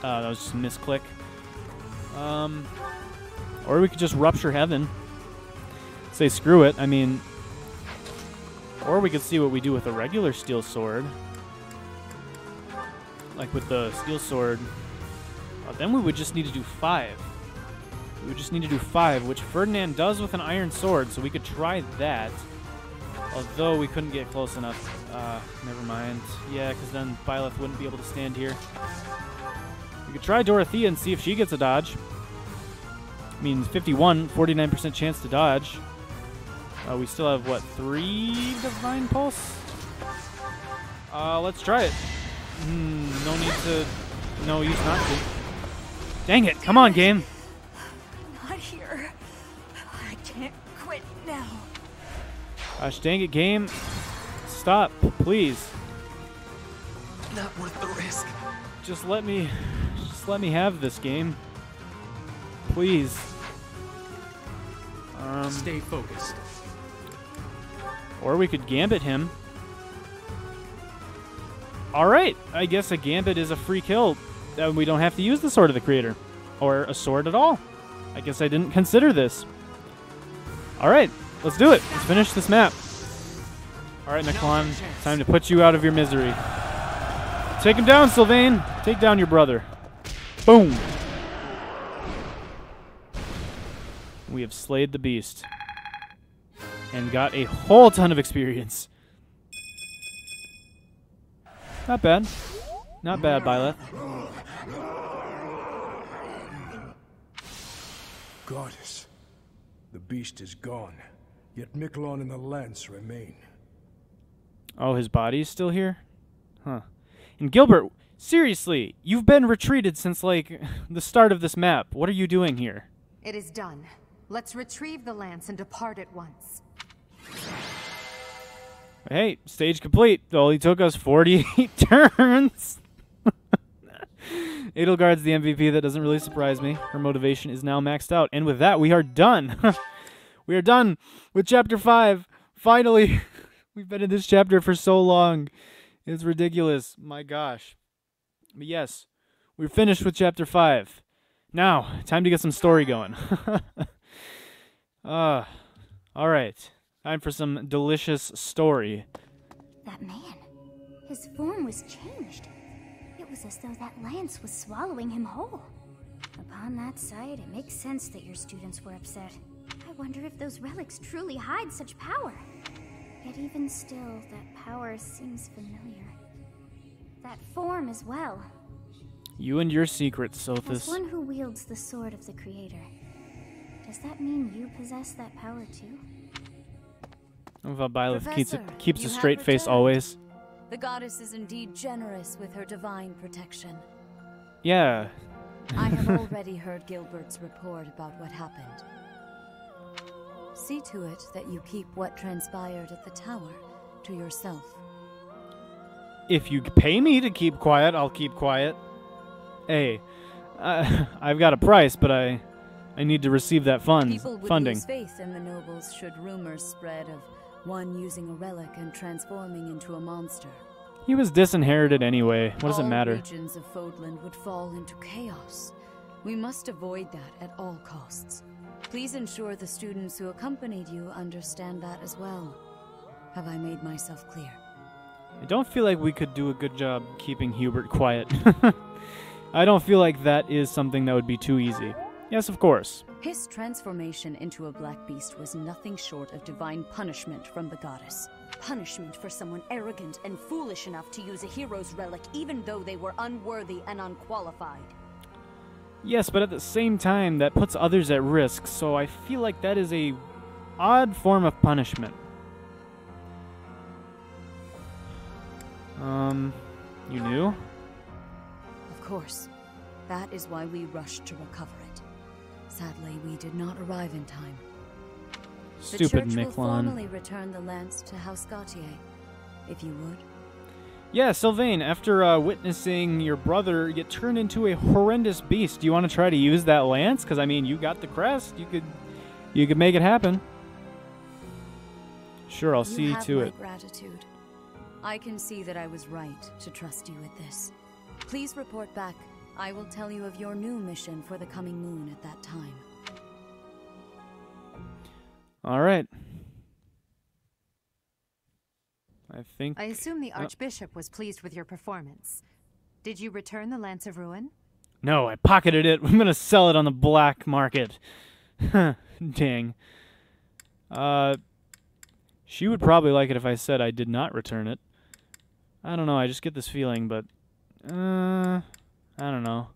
that was just a misclick. Or we could just Rupture Heaven. Say screw it. I mean, or we could see what we do with a regular Steel Sword. Like with the Steel Sword. Then we would just need to do 5. We would just need to do 5, which Ferdinand does with an Iron Sword, so we could try that. Although we couldn't get close enough. Never mind. Yeah, because then Byleth wouldn't be able to stand here. We could try Dorothea and see if she gets a dodge. Means 49% chance to dodge. We still have, what, 3 Divine Pulse? Let's try it. No need to... No use not to. Dang it, come on, game. Not here. I can't quit now. Gosh dang it, game. Stop, please. Not worth the risk. Just let me have this game. Please. Stay focused. Or we could Gambit him. Alright, I guess a Gambit is a free kill. We don't have to use the Sword of the Creator. Or a sword at all. I guess I didn't consider this. Alright, let's do it. Let's finish this map. Alright, Miklan, time to put you out of your misery. Take him down, Sylvain. Take down your brother. Boom. We have slayed the beast. And got a whole ton of experience. Not bad. Not bad, Byleth. Goddess, the beast is gone, yet Miklan and the lance remain. Oh, his body's still here? Huh. And Gilbert, seriously, you've been retreated since, like, the start of this map. What are you doing here? It is done. Let's retrieve the lance and depart at once. Hey, stage complete. It only took us 48 turns. Edelgard's the MVP. That doesn't really surprise me. Her motivation is now maxed out. And with that, we are done. We are done with Chapter 5. Finally. We've been in this chapter for so long. It's ridiculous. My gosh. But yes, we're finished with Chapter 5. Now, time to get some story going. All right. Time for some delicious story. That man. His form was changed. It was as though that lance was swallowing him whole. Upon that sight, it makes sense that your students were upset. I wonder if those relics truly hide such power. Yet even still, that power seems familiar. That form as well. You and your secrets, As Sothis. one who wields the sword of the Creator, does that mean you possess that power too? I love how Byleth keeps Professor, a you straight have face returned. always. The goddess is indeed generous with her divine protection. Yeah. I have already heard Gilbert's report about what happened. See to it that you keep what transpired at the tower to yourself. If you pay me to keep quiet, I'll keep quiet. Hey, I've got a price, but I I need to receive that People would funding. lose faith in the nobles should rumors spread of one using a relic and transforming into a monster. He was disinherited anyway. What does it matter? All regions of Fodland would fall into chaos. We must avoid that at all costs. Please ensure the students who accompanied you understand that as well. Have I made myself clear? I don't feel like we could do a good job keeping Hubert quiet. I don't feel like that is something that would be too easy. Yes, of course. His transformation into a black beast was nothing short of divine punishment from the goddess. Punishment for someone arrogant and foolish enough to use a hero's relic even though they were unworthy and unqualified. Yes, but at the same time, that puts others at risk, so I feel like that is a odd form of punishment. You knew? Of course. That is why we rushed to recover it. Sadly, we did not arrive in time. Stupid The church will Miklan. formally return the lance to House Gautier, if you would. Yeah, Sylvain, after witnessing your brother get turned into a horrendous beast, do you want to try to use that lance? Because, I mean, you got the crest. You could make it happen. Sure, I'll see to it. Gratitude. I can see that I was right to trust you with this. Please report back. I will tell you of your new mission for the coming moon at that time. All right. I assume the Archbishop was pleased with your performance. Did you return the Lance of Ruin? No, I pocketed it. I'm going to sell it on the black market. Dang. She would probably like it if I said I did not return it. I don't know, I just get this feeling, but... I don't know.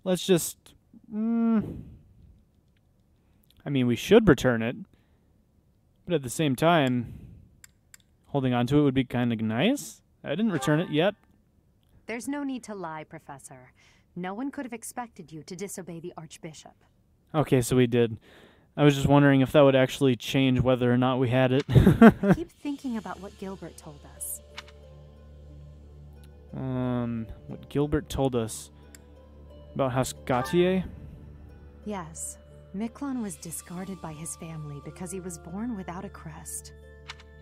Let's just... I mean, we should return it. But at the same time, holding on to it would be kind of nice. I didn't return it yet. There's no need to lie, Professor. No one could have expected you to disobey the Archbishop. Okay, so we did. I was just wondering if that would actually change whether or not we had it. Keep thinking about what Gilbert told us. What Gilbert told us about House Gautier? Yes. Miklan was discarded by his family because he was born without a crest.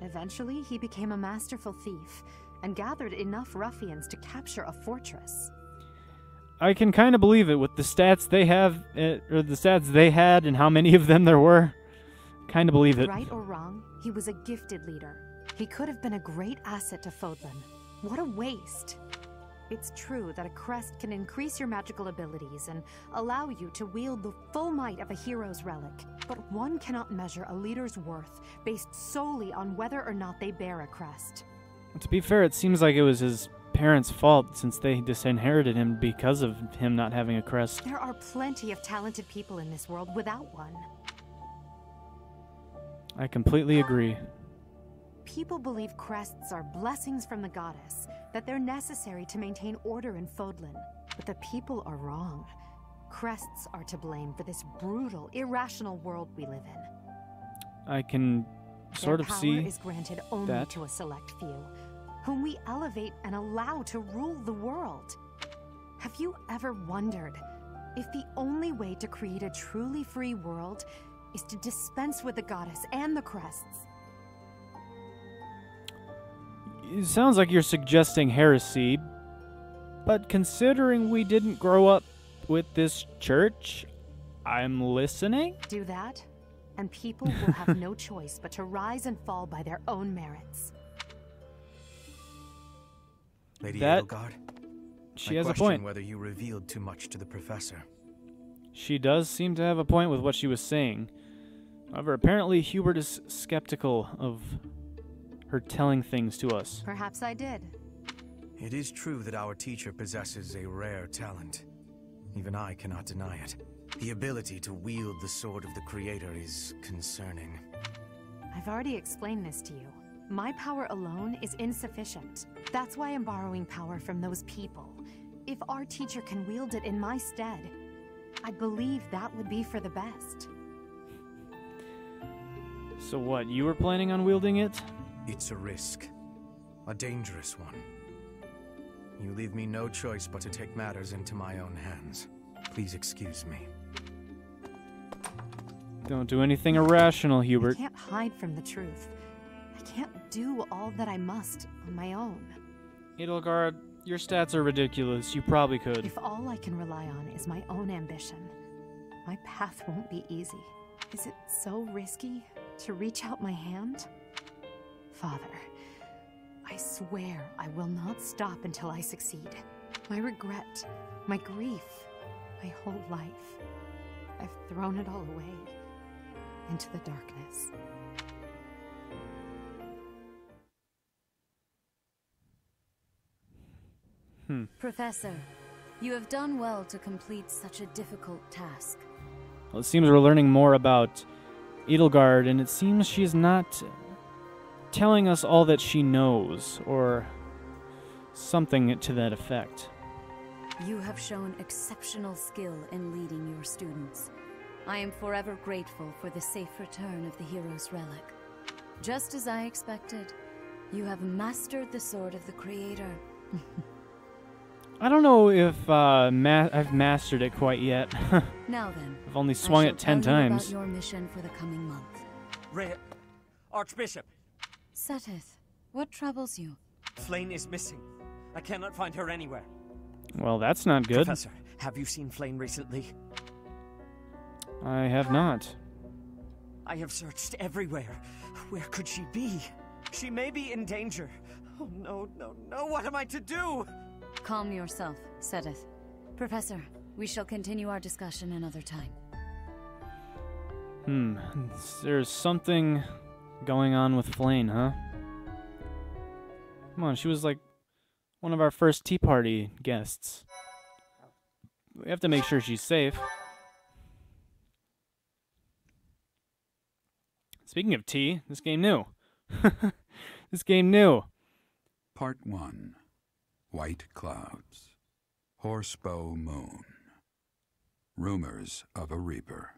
Eventually, he became a masterful thief and gathered enough ruffians to capture a fortress. I can kind of believe it with the stats they have, or the stats they had and how many of them there were. Kind of believe it. Right or wrong, he was a gifted leader. He could have been a great asset to Fodlan. What a waste. It's true that a crest can increase your magical abilities and allow you to wield the full might of a hero's relic. But one cannot measure a leader's worth based solely on whether or not they bear a crest. To be fair, it seems like it was his parents' fault since they disinherited him because of him not having a crest. There are plenty of talented people in this world without one. I completely agree. People believe crests are blessings from the goddess, that they're necessary to maintain order in Fodlan. But the people are wrong. Crests are to blame for this brutal, irrational world we live in. I can sort of see Their power is granted only that. to a select few, whom we elevate and allow to rule the world. Have you ever wondered if the only way to create a truly free world is to dispense with the goddess and the crests? It sounds like you're suggesting heresy, but considering we didn't grow up with this church, I'm listening? Do that, and people will have no choice but to rise and fall by their own merits. Lady That- Edelgard, She I has a question point. whether you revealed too much to the professor. She does seem to have a point with what she was saying. However, apparently Hubert is skeptical of her telling things to us. Perhaps I did. It is true that our teacher possesses a rare talent. Even I cannot deny it. The ability to wield the sword of the Creator is concerning. I've already explained this to you. My power alone is insufficient. That's why I'm borrowing power from those people. If our teacher can wield it in my stead, I believe that would be for the best. So what, you were planning on wielding it? It's a risk. A dangerous one. You leave me no choice but to take matters into my own hands. Please excuse me. Don't do anything irrational, I Hubert. can't hide from the truth. I can't do all that I must on my own. Edelgard, your stats are ridiculous. You probably could. If all I can rely on is my own ambition, my path won't be easy. Is it so risky to reach out my hand? Father, I swear I will not stop until I succeed. My regret, my grief, my whole life, I've thrown it all away into the darkness. Professor, you have done well to complete such a difficult task. Well, it seems we're learning more about Edelgard, and it seems she's not telling us all that she knows, or something to that effect. You have shown exceptional skill in leading your students. I am forever grateful for the safe return of the hero's relic. Just as I expected, you have mastered the sword of the Creator. I don't know if I've mastered it quite yet. Now then, I've only swung it 10 times. About your mission for the coming month. Rhea, Archbishop, Seteth, what troubles you? Flame is missing. I cannot find her anywhere. Well, that's not good. Professor, have you seen Flame recently? I have not. I have searched everywhere. Where could she be? She may be in danger. Oh no, no, no, what am I to do? Calm yourself, Seteth. Professor, we shall continue our discussion another time. There's something going on with Flame, huh? Come on, she was like one of our first tea party guests. We have to make sure she's safe. Speaking of tea, this game new. This game new. Part 1. White Clouds. Horsebow Moon. Rumors of a Reaper.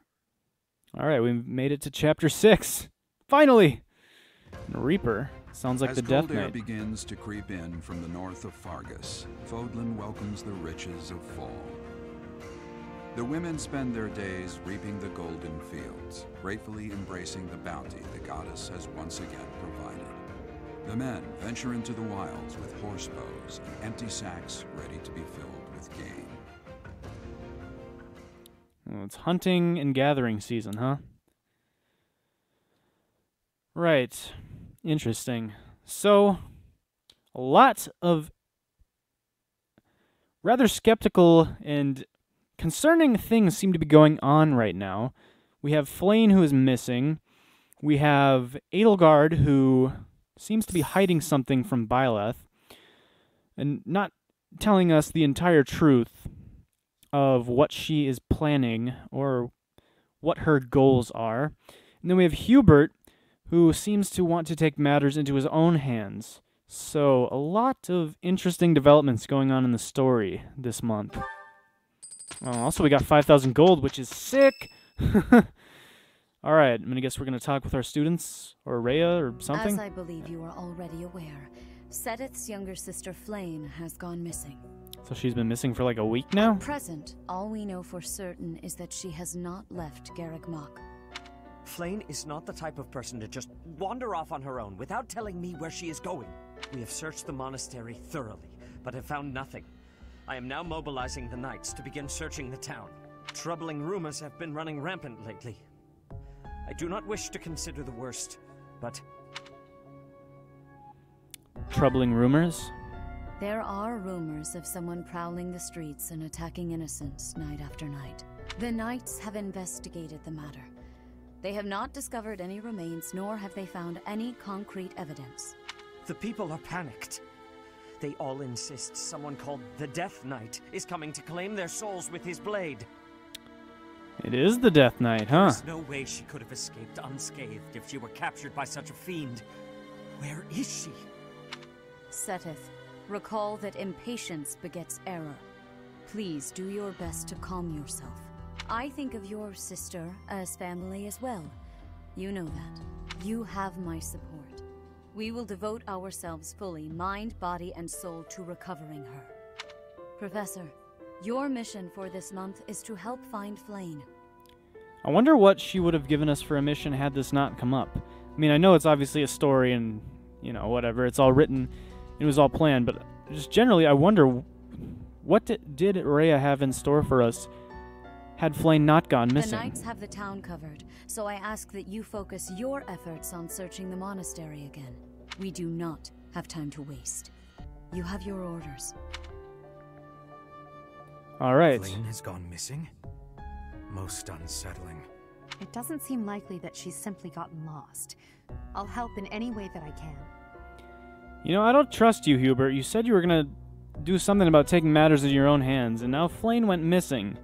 Alright, we made it to Chapter 6. Finally! And a Reaper sounds like the Death Knight. As cold air begins to creep in from the north of Fargus, Fodlan welcomes the riches of fall. The women spend their days reaping the golden fields, gratefully embracing the bounty the goddess has once again provided. The men venture into the wilds with horse bows and empty sacks ready to be filled with game. Well, it's hunting and gathering season, huh? Right. Interesting. So, a lot of rather skeptical and concerning things seem to be going on right now. We have Flame, who is missing. We have Edelgard, who seems to be hiding something from Byleth and not telling us the entire truth of what she is planning or what her goals are. And then we have Hubert, who seems to want to take matters into his own hands. So, a lot of interesting developments going on in the story this month. Also, we got 5,000 gold, which is sick! Alright, I'm gonna guess we're gonna talk with our students, or Rhea, or something? As I believe you are already aware, Seteth's younger sister Flame has gone missing. So she's been missing for like a week now? At present, all we know for certain is that she has not left Garreg Mach. Flame is not the type of person to just wander off on her own without telling me where she is going. We have searched the monastery thoroughly, but have found nothing. I am now mobilizing the knights to begin searching the town. Troubling rumors have been running rampant lately. I do not wish to consider the worst, but... Troubling rumors? There are rumors of someone prowling the streets and attacking innocents night after night. The knights have investigated the matter. They have not discovered any remains, nor have they found any concrete evidence. The people are panicked. They all insist someone called the Death Knight is coming to claim their souls with his blade. It is the Death Knight, huh? There's no way she could have escaped unscathed if she were captured by such a fiend. Where is she? Seteth, recall that impatience begets error. Please do your best to calm yourself. I think of your sister as family as well. You know that. You have my support. We will devote ourselves fully, mind, body, and soul, to recovering her. Professor, your mission for this month is to help find Flame. I wonder what she would have given us for a mission had this not come up. I mean, I know it's obviously a story and, you know, whatever. It's all written. It was all planned. But just generally, I wonder, what did Rhea have in store for us had Flame not gone missing? The Knights have the town covered, so I ask that you focus your efforts on searching the monastery again. We do not have time to waste. You have your orders. All right. Flame has gone missing? Most unsettling. It doesn't seem likely that she's simply gotten lost. I'll help in any way that I can. You know, I don't trust you, Hubert. You said you were going to do something about taking matters in your own hands, and now Flame went missing.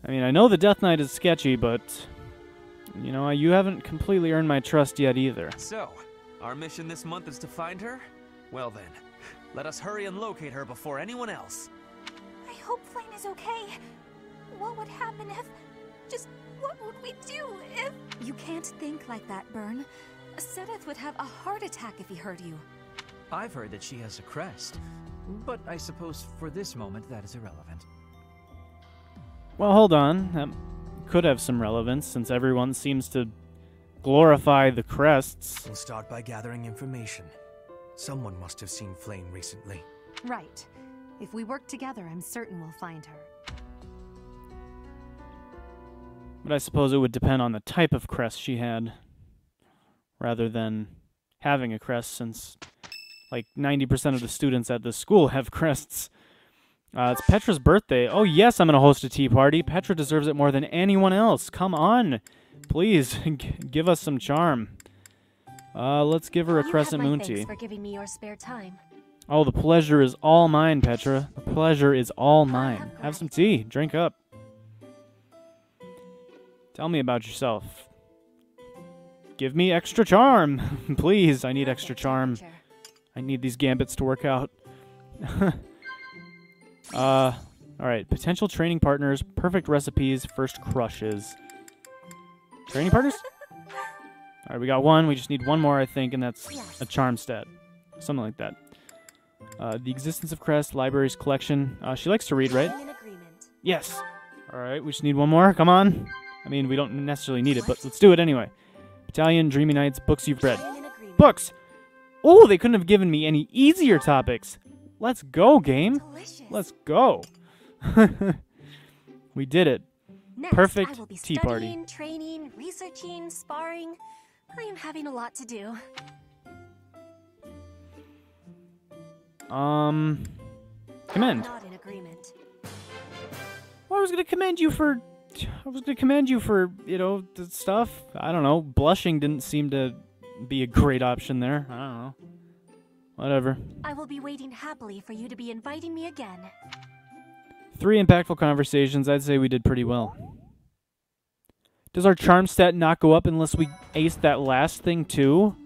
I mean, I know the Death Knight is sketchy, but, you know, you haven't completely earned my trust yet either. So, our mission this month is to find her? Well then, let us hurry and locate her before anyone else. I hope Flame is okay. What would happen if... Just what would we do if... You can't think like that, Byrne. Sedith would have a heart attack if he heard you. I've heard that she has a crest, but I suppose for this moment that is irrelevant. Well, hold on. That could have some relevance, since everyone seems to glorify the crests. We'll start by gathering information. Someone must have seen Flame recently. Right. If we work together, I'm certain we'll find her. But I suppose it would depend on the type of crest she had, rather than having a crest, since like 90% of the students at this school have crests. It's Petra's birthday. Oh yes, I'm going to host a tea party. Petra deserves it more than anyone else. Come on. Please, give us some charm. Let's give her a crescent moon tea. Thanks for giving me your spare time. Oh, the pleasure is all mine, Petra. The pleasure is all mine. Have some tea. Drink up. Tell me about yourself. Give me extra charm. Please, I need extra charm. I need these gambits to work out. Alright. Potential training partners, perfect recipes, first crushes. Training partners? Alright, we got one. We just need one more, I think, and that's a charm stat. Something like that. The existence of crest, libraries, collection. She likes to read, right? Yes. Alright, we just need one more. Come on. I mean, we don't necessarily need it, but let's do it anyway. Battalion, Dreamy Nights, books you've read. Books! Oh, they couldn't have given me any easier topics. Let's go, game. Let's go. We did it. Next, Perfect I will be tea party. studying, training, researching, sparring. I am having a lot to do. Commend. Not in agreement. Well, I was gonna commend you for, you know, the stuff. I don't know. Blushing didn't seem to be a great option there. I don't know. Whatever. I will be waiting happily for you to be inviting me again. 3 impactful conversations. I'd say we did pretty well. Does our charm stat not go up unless we ace that last thing too?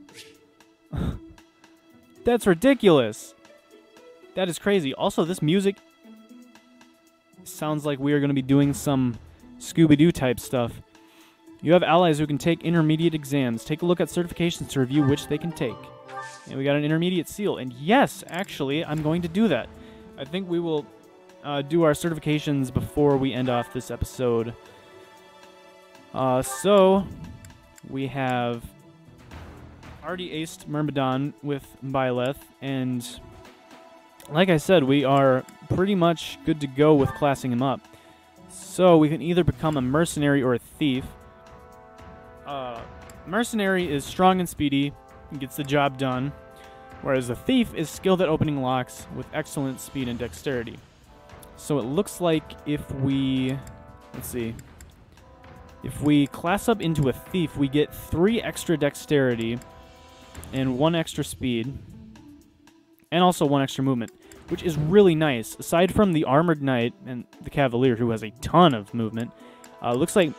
That's ridiculous. That is crazy. Also, this music sounds like we are going to be doing some Scooby-Doo type stuff. You have allies who can take intermediate exams. Take a look at certifications to review which they can take. And we got an intermediate seal. And yes, actually, I'm going to do that. I think we will do our certifications before we end off this episode. So, we have already aced Myrmidon with Byleth, and like I said, we are pretty much good to go with classing him up. So, we can either become a mercenary or a thief. Mercenary is strong and speedy, and gets the job done, whereas a thief is skilled at opening locks with excellent speed and dexterity. So it looks like if we, let's see, if we class up into a thief, we get 3 extra dexterity and 1 extra speed, and also 1 extra movement, which is really nice. Aside from the Armored Knight and the Cavalier, who has a ton of movement, looks like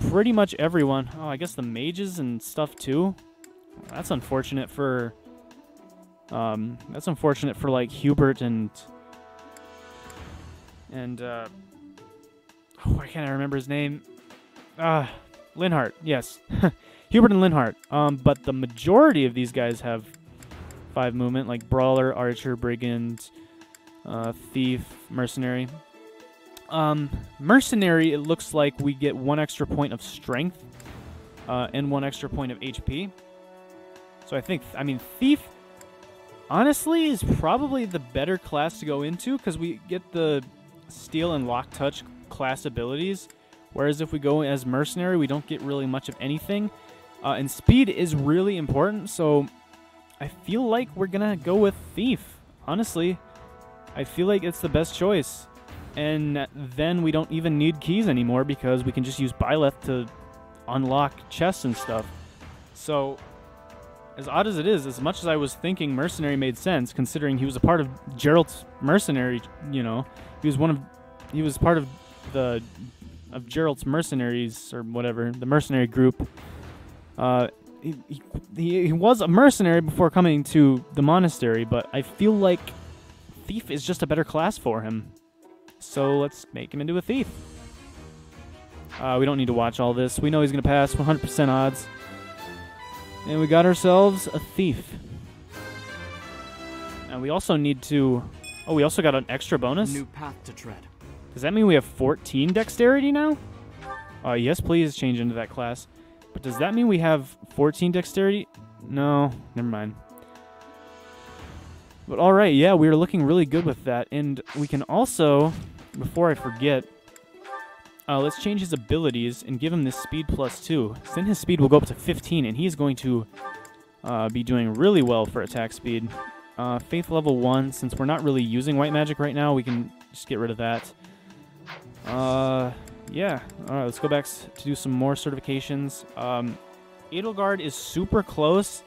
pretty much everyone, oh, I guess the mages and stuff too. That's unfortunate for, like Hubert and oh, why can't I remember his name? Linhart, yes. Hubert and Linhart. But the majority of these guys have 5 movement, like Brawler, Archer, Brigand, Thief, Mercenary. Mercenary, it looks like we get 1 extra point of strength and 1 extra point of HP. So I mean, Thief, honestly, is probably the better class to go into because we get the Steal and Lock Touch class abilities, whereas if we go as Mercenary, we don't get really much of anything. And Speed is really important, so I feel like we're going to go with Thief, honestly. I feel like it's the best choice. And then we don't even need keys anymore because we can just use Byleth to unlock chests and stuff. So, as odd as it is, as much as I was thinking Mercenary made sense, considering he was a part of Geralt's Mercenary, you know, he was part of Geralt's Mercenaries, or whatever, the Mercenary group. He was a mercenary before coming to the monastery, but I feel like Thief is just a better class for him. So let's make him into a Thief. We don't need to watch all this. We know he's going to pass, 100% odds. And we got ourselves a Thief. And we also need to... Oh, we also got an extra bonus? New path to tread. Does that mean we have 14 dexterity now? Yes, please change into that class. But does that mean we have 14 dexterity? No, never mind. But alright, yeah, we are looking really good with that. And we can also, before I forget, let's change his abilities and give him this speed +2. So then his speed will go up to 15, and he's going to be doing really well for attack speed. Faith level 1, since we're not really using white magic right now, we can just get rid of that. Yeah, alright, let's go back to do some more certifications. Edelgard is super close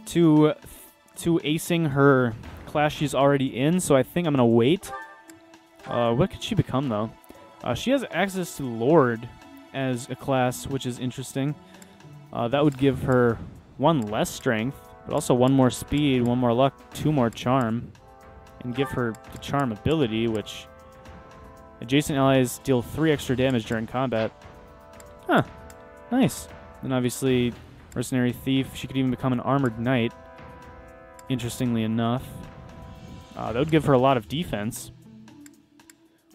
to acing her class she's already in, so I think I'm going to wait. What could she become, though? She has access to Lord as a class, which is interesting. That would give her 1 less strength, but also 1 more speed, 1 more luck, 2 more charm, and give her the charm ability, which adjacent allies deal 3 extra damage during combat. Huh, nice. And obviously, Mercenary Thief, she could even become an Armored Knight, interestingly enough. That would give her a lot of defense,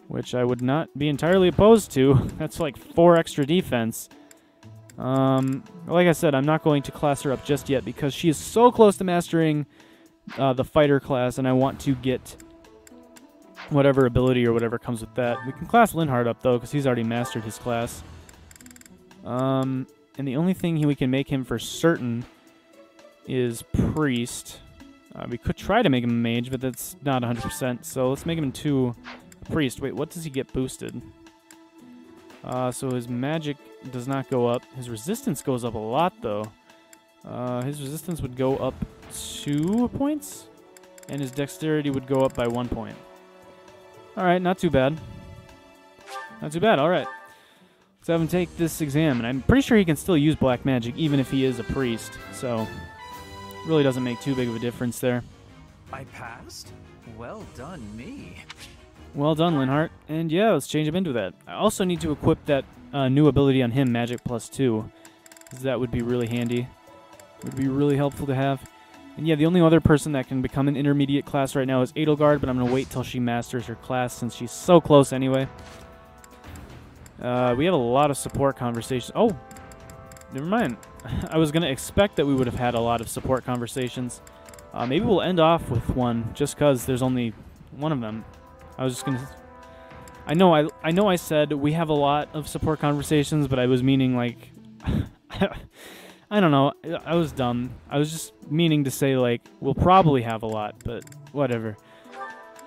which I would not be entirely opposed to. That's like 4 extra defense. Like I said, I'm not going to class her up just yet because she is so close to mastering the fighter class, and I want to get whatever ability or whatever comes with that. We can class Linhardt up, though, because he's already mastered his class. And the only thing we can make him for certain is Priest. We could try to make him a Mage, but that's not 100%, so let's make him into Priest. Wait, what does he get boosted? So his magic does not go up. His resistance goes up a lot, though. His resistance would go up 2 points, and his dexterity would go up by 1 point. Alright, not too bad. Not too bad, alright. Let's have him take this exam, and I'm pretty sure he can still use black magic, even if he is a priest, so really doesn't make too big of a difference there. I passed? Well done, me. Well done, Linhardt. And yeah, let's change him into that. I also need to equip that new ability on him, Magic +2, because that would be really handy. It would be really helpful to have. And yeah, the only other person that can become an intermediate class right now is Edelgard, but I'm going to wait till she masters her class since she's so close anyway. We have a lot of support conversations. Oh, never mind. I was going to expect that we would have had a lot of support conversations. Maybe we'll end off with one, just because there's only one of them. I was just going to... I know I said we have a lot of support conversations, but I was meaning, like... I don't know. I was dumb. I was just meaning to say, like, we'll probably have a lot, but whatever.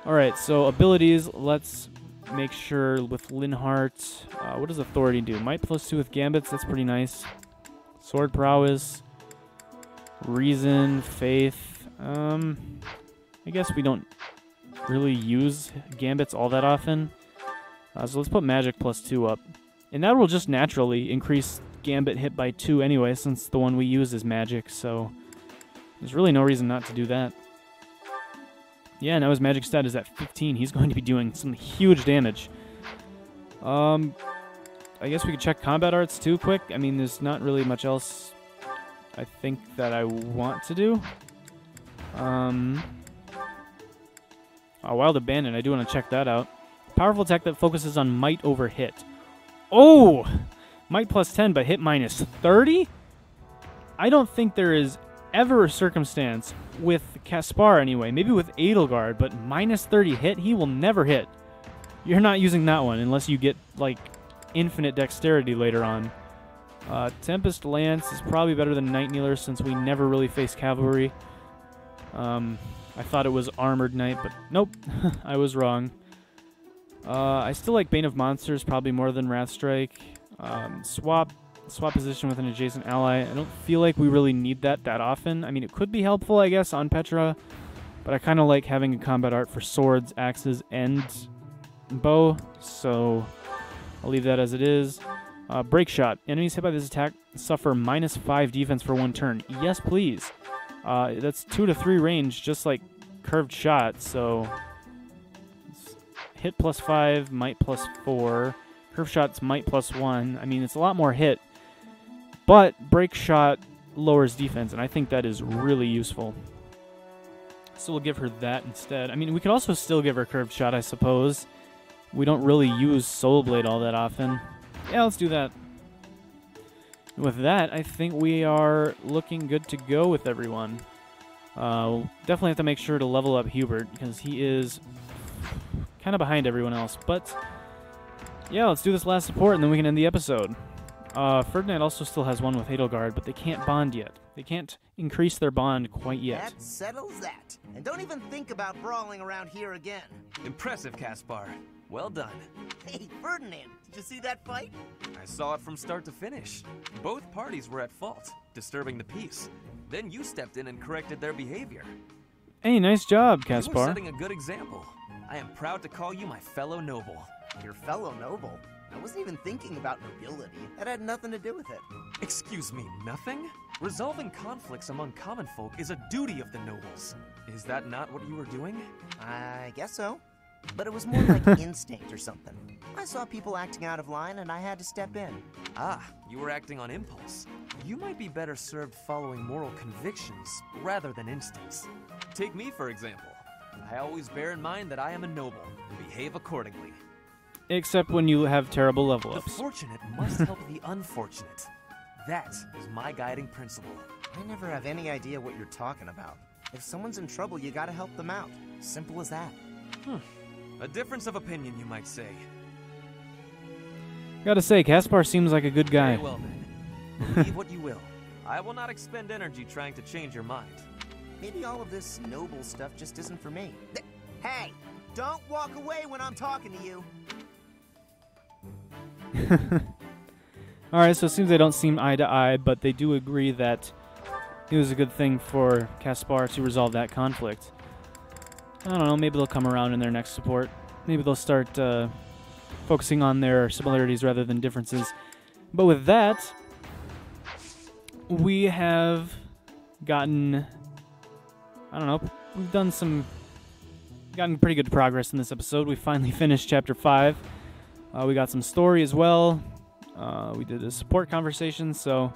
Alright, so abilities, let's make sure with Linhardt. What does Authority do? Might +2 with Gambits, that's pretty nice. Sword Prowess. Reason, Faith. I guess we don't really use Gambits all that often. So let's put Magic +2 up. And that will just naturally increase Gambit hit by 2 anyway, since the one we use is Magic, so there's really no reason not to do that. Yeah, now his Magic stat is at 15. He's going to be doing some huge damage. I guess we could check Combat Arts too quick. I mean, there's not really much else I think that I want to do. Wild Abandon, I do want to check that out. Powerful attack that focuses on might over hit. Oh! Might plus 10, but hit minus 30? I don't think there is ever a circumstance with Caspar anyway, maybe with Edelgard, but minus 30 hit, he will never hit. You're not using that one unless you get, like, infinite dexterity later on. Tempest Lance is probably better than Night Kneeler since we never really face cavalry. I thought it was Armored Knight, but nope, I was wrong. I still like Bane of Monsters probably more than Wrathstrike. Swap position with an adjacent ally. I don't feel like we really need that often. I mean, it could be helpful, I guess, on Petra, but I kind of like having a combat art for swords, axes, and bow, so I'll leave that as it is. Break Shot. Enemies hit by this attack suffer minus 5 defense for 1 turn. Yes, please. That's 2 to 3 range, just like Curved Shot, so hit plus 5, might plus 4. Curved Shot's might plus 1. I mean, it's a lot more hit, but Break Shot lowers defense, and I think that is really useful. So we'll give her that instead. I mean, we could also still give her Curved Shot, I suppose. We don't really use Soul Blade all that often. Yeah, let's do that. With that, I think we are looking good to go with everyone. We'll definitely have to make sure to level up Hubert, because he is kind of behind everyone else. But, yeah, let's do this last support, and then we can end the episode. Ferdinand also still has one with Edelgard, but they can't bond yet. They can't increase their bond quite yet. That settles that. And don't even think about brawling around here again. Impressive, Caspar. Well done. Hey, Ferdinand, did you see that fight? I saw it from start to finish. Both parties were at fault, disturbing the peace. Then you stepped in and corrected their behavior. Hey, nice job, You were Caspar. setting a good example. I am proud to call you my fellow noble. Your fellow noble? I wasn't even thinking about nobility. That had nothing to do with it. Excuse me, nothing? Resolving conflicts among common folk is a duty of the nobles. Is that not what you were doing? I guess so. But it was more like instinct or something. I saw people acting out of line and I had to step in. Ah, you were acting on impulse. You might be better served following moral convictions rather than instincts. Take me, for example. I always bear in mind that I am a noble and behave accordingly. Except when you have terrible level The ups. fortunate must help the unfortunate. That is my guiding principle. I never have any idea what you're talking about. If someone's in trouble, you gotta help them out. Simple as that. A difference of opinion, you might say. Gotta say, Caspar seems like a good guy. Very well then. Believe what you will. I will not expend energy trying to change your mind. Maybe all of this noble stuff just isn't for me. Hey, don't walk away when I'm talking to you. Alright, so it seems they don't seem eye to eye, but they do agree that it was a good thing for Caspar to resolve that conflict. I don't know, maybe they'll come around in their next support. Maybe they'll start focusing on their similarities rather than differences. But with that, we have gotten, I don't know, we've gotten pretty good progress in this episode. We finally finished Chapter 5. We got some story as well. We did a support conversation, so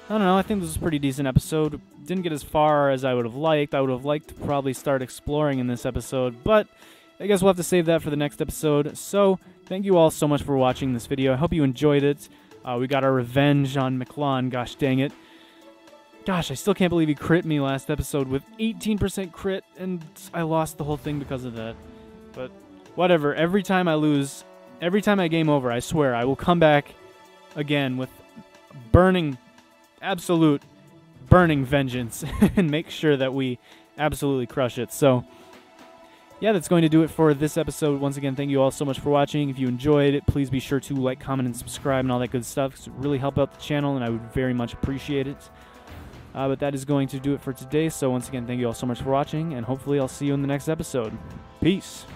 I don't know. I think this was a pretty decent episode. Didn't get as far as I would have liked. I would have liked to probably start exploring in this episode, but I guess we'll have to save that for the next episode. So thank you all so much for watching this video. I hope you enjoyed it. We got our revenge on Miklan. Gosh dang it. Gosh, I still can't believe he crit me last episode with 18% crit, and I lost the whole thing because of that. But whatever. Every time I lose, every time I game over, I swear I will come back again with absolute burning vengeance and make sure that we absolutely crush it. So yeah, that's going to do it for this episode. Once again, thank you all so much for watching. If you enjoyed it, please be sure to like, comment, and subscribe and all that good stuff. It would really help out the channel, and I would very much appreciate it. But that is going to do it for today. So once again, thank you all so much for watching, and hopefully I'll see you in the next episode. Peace.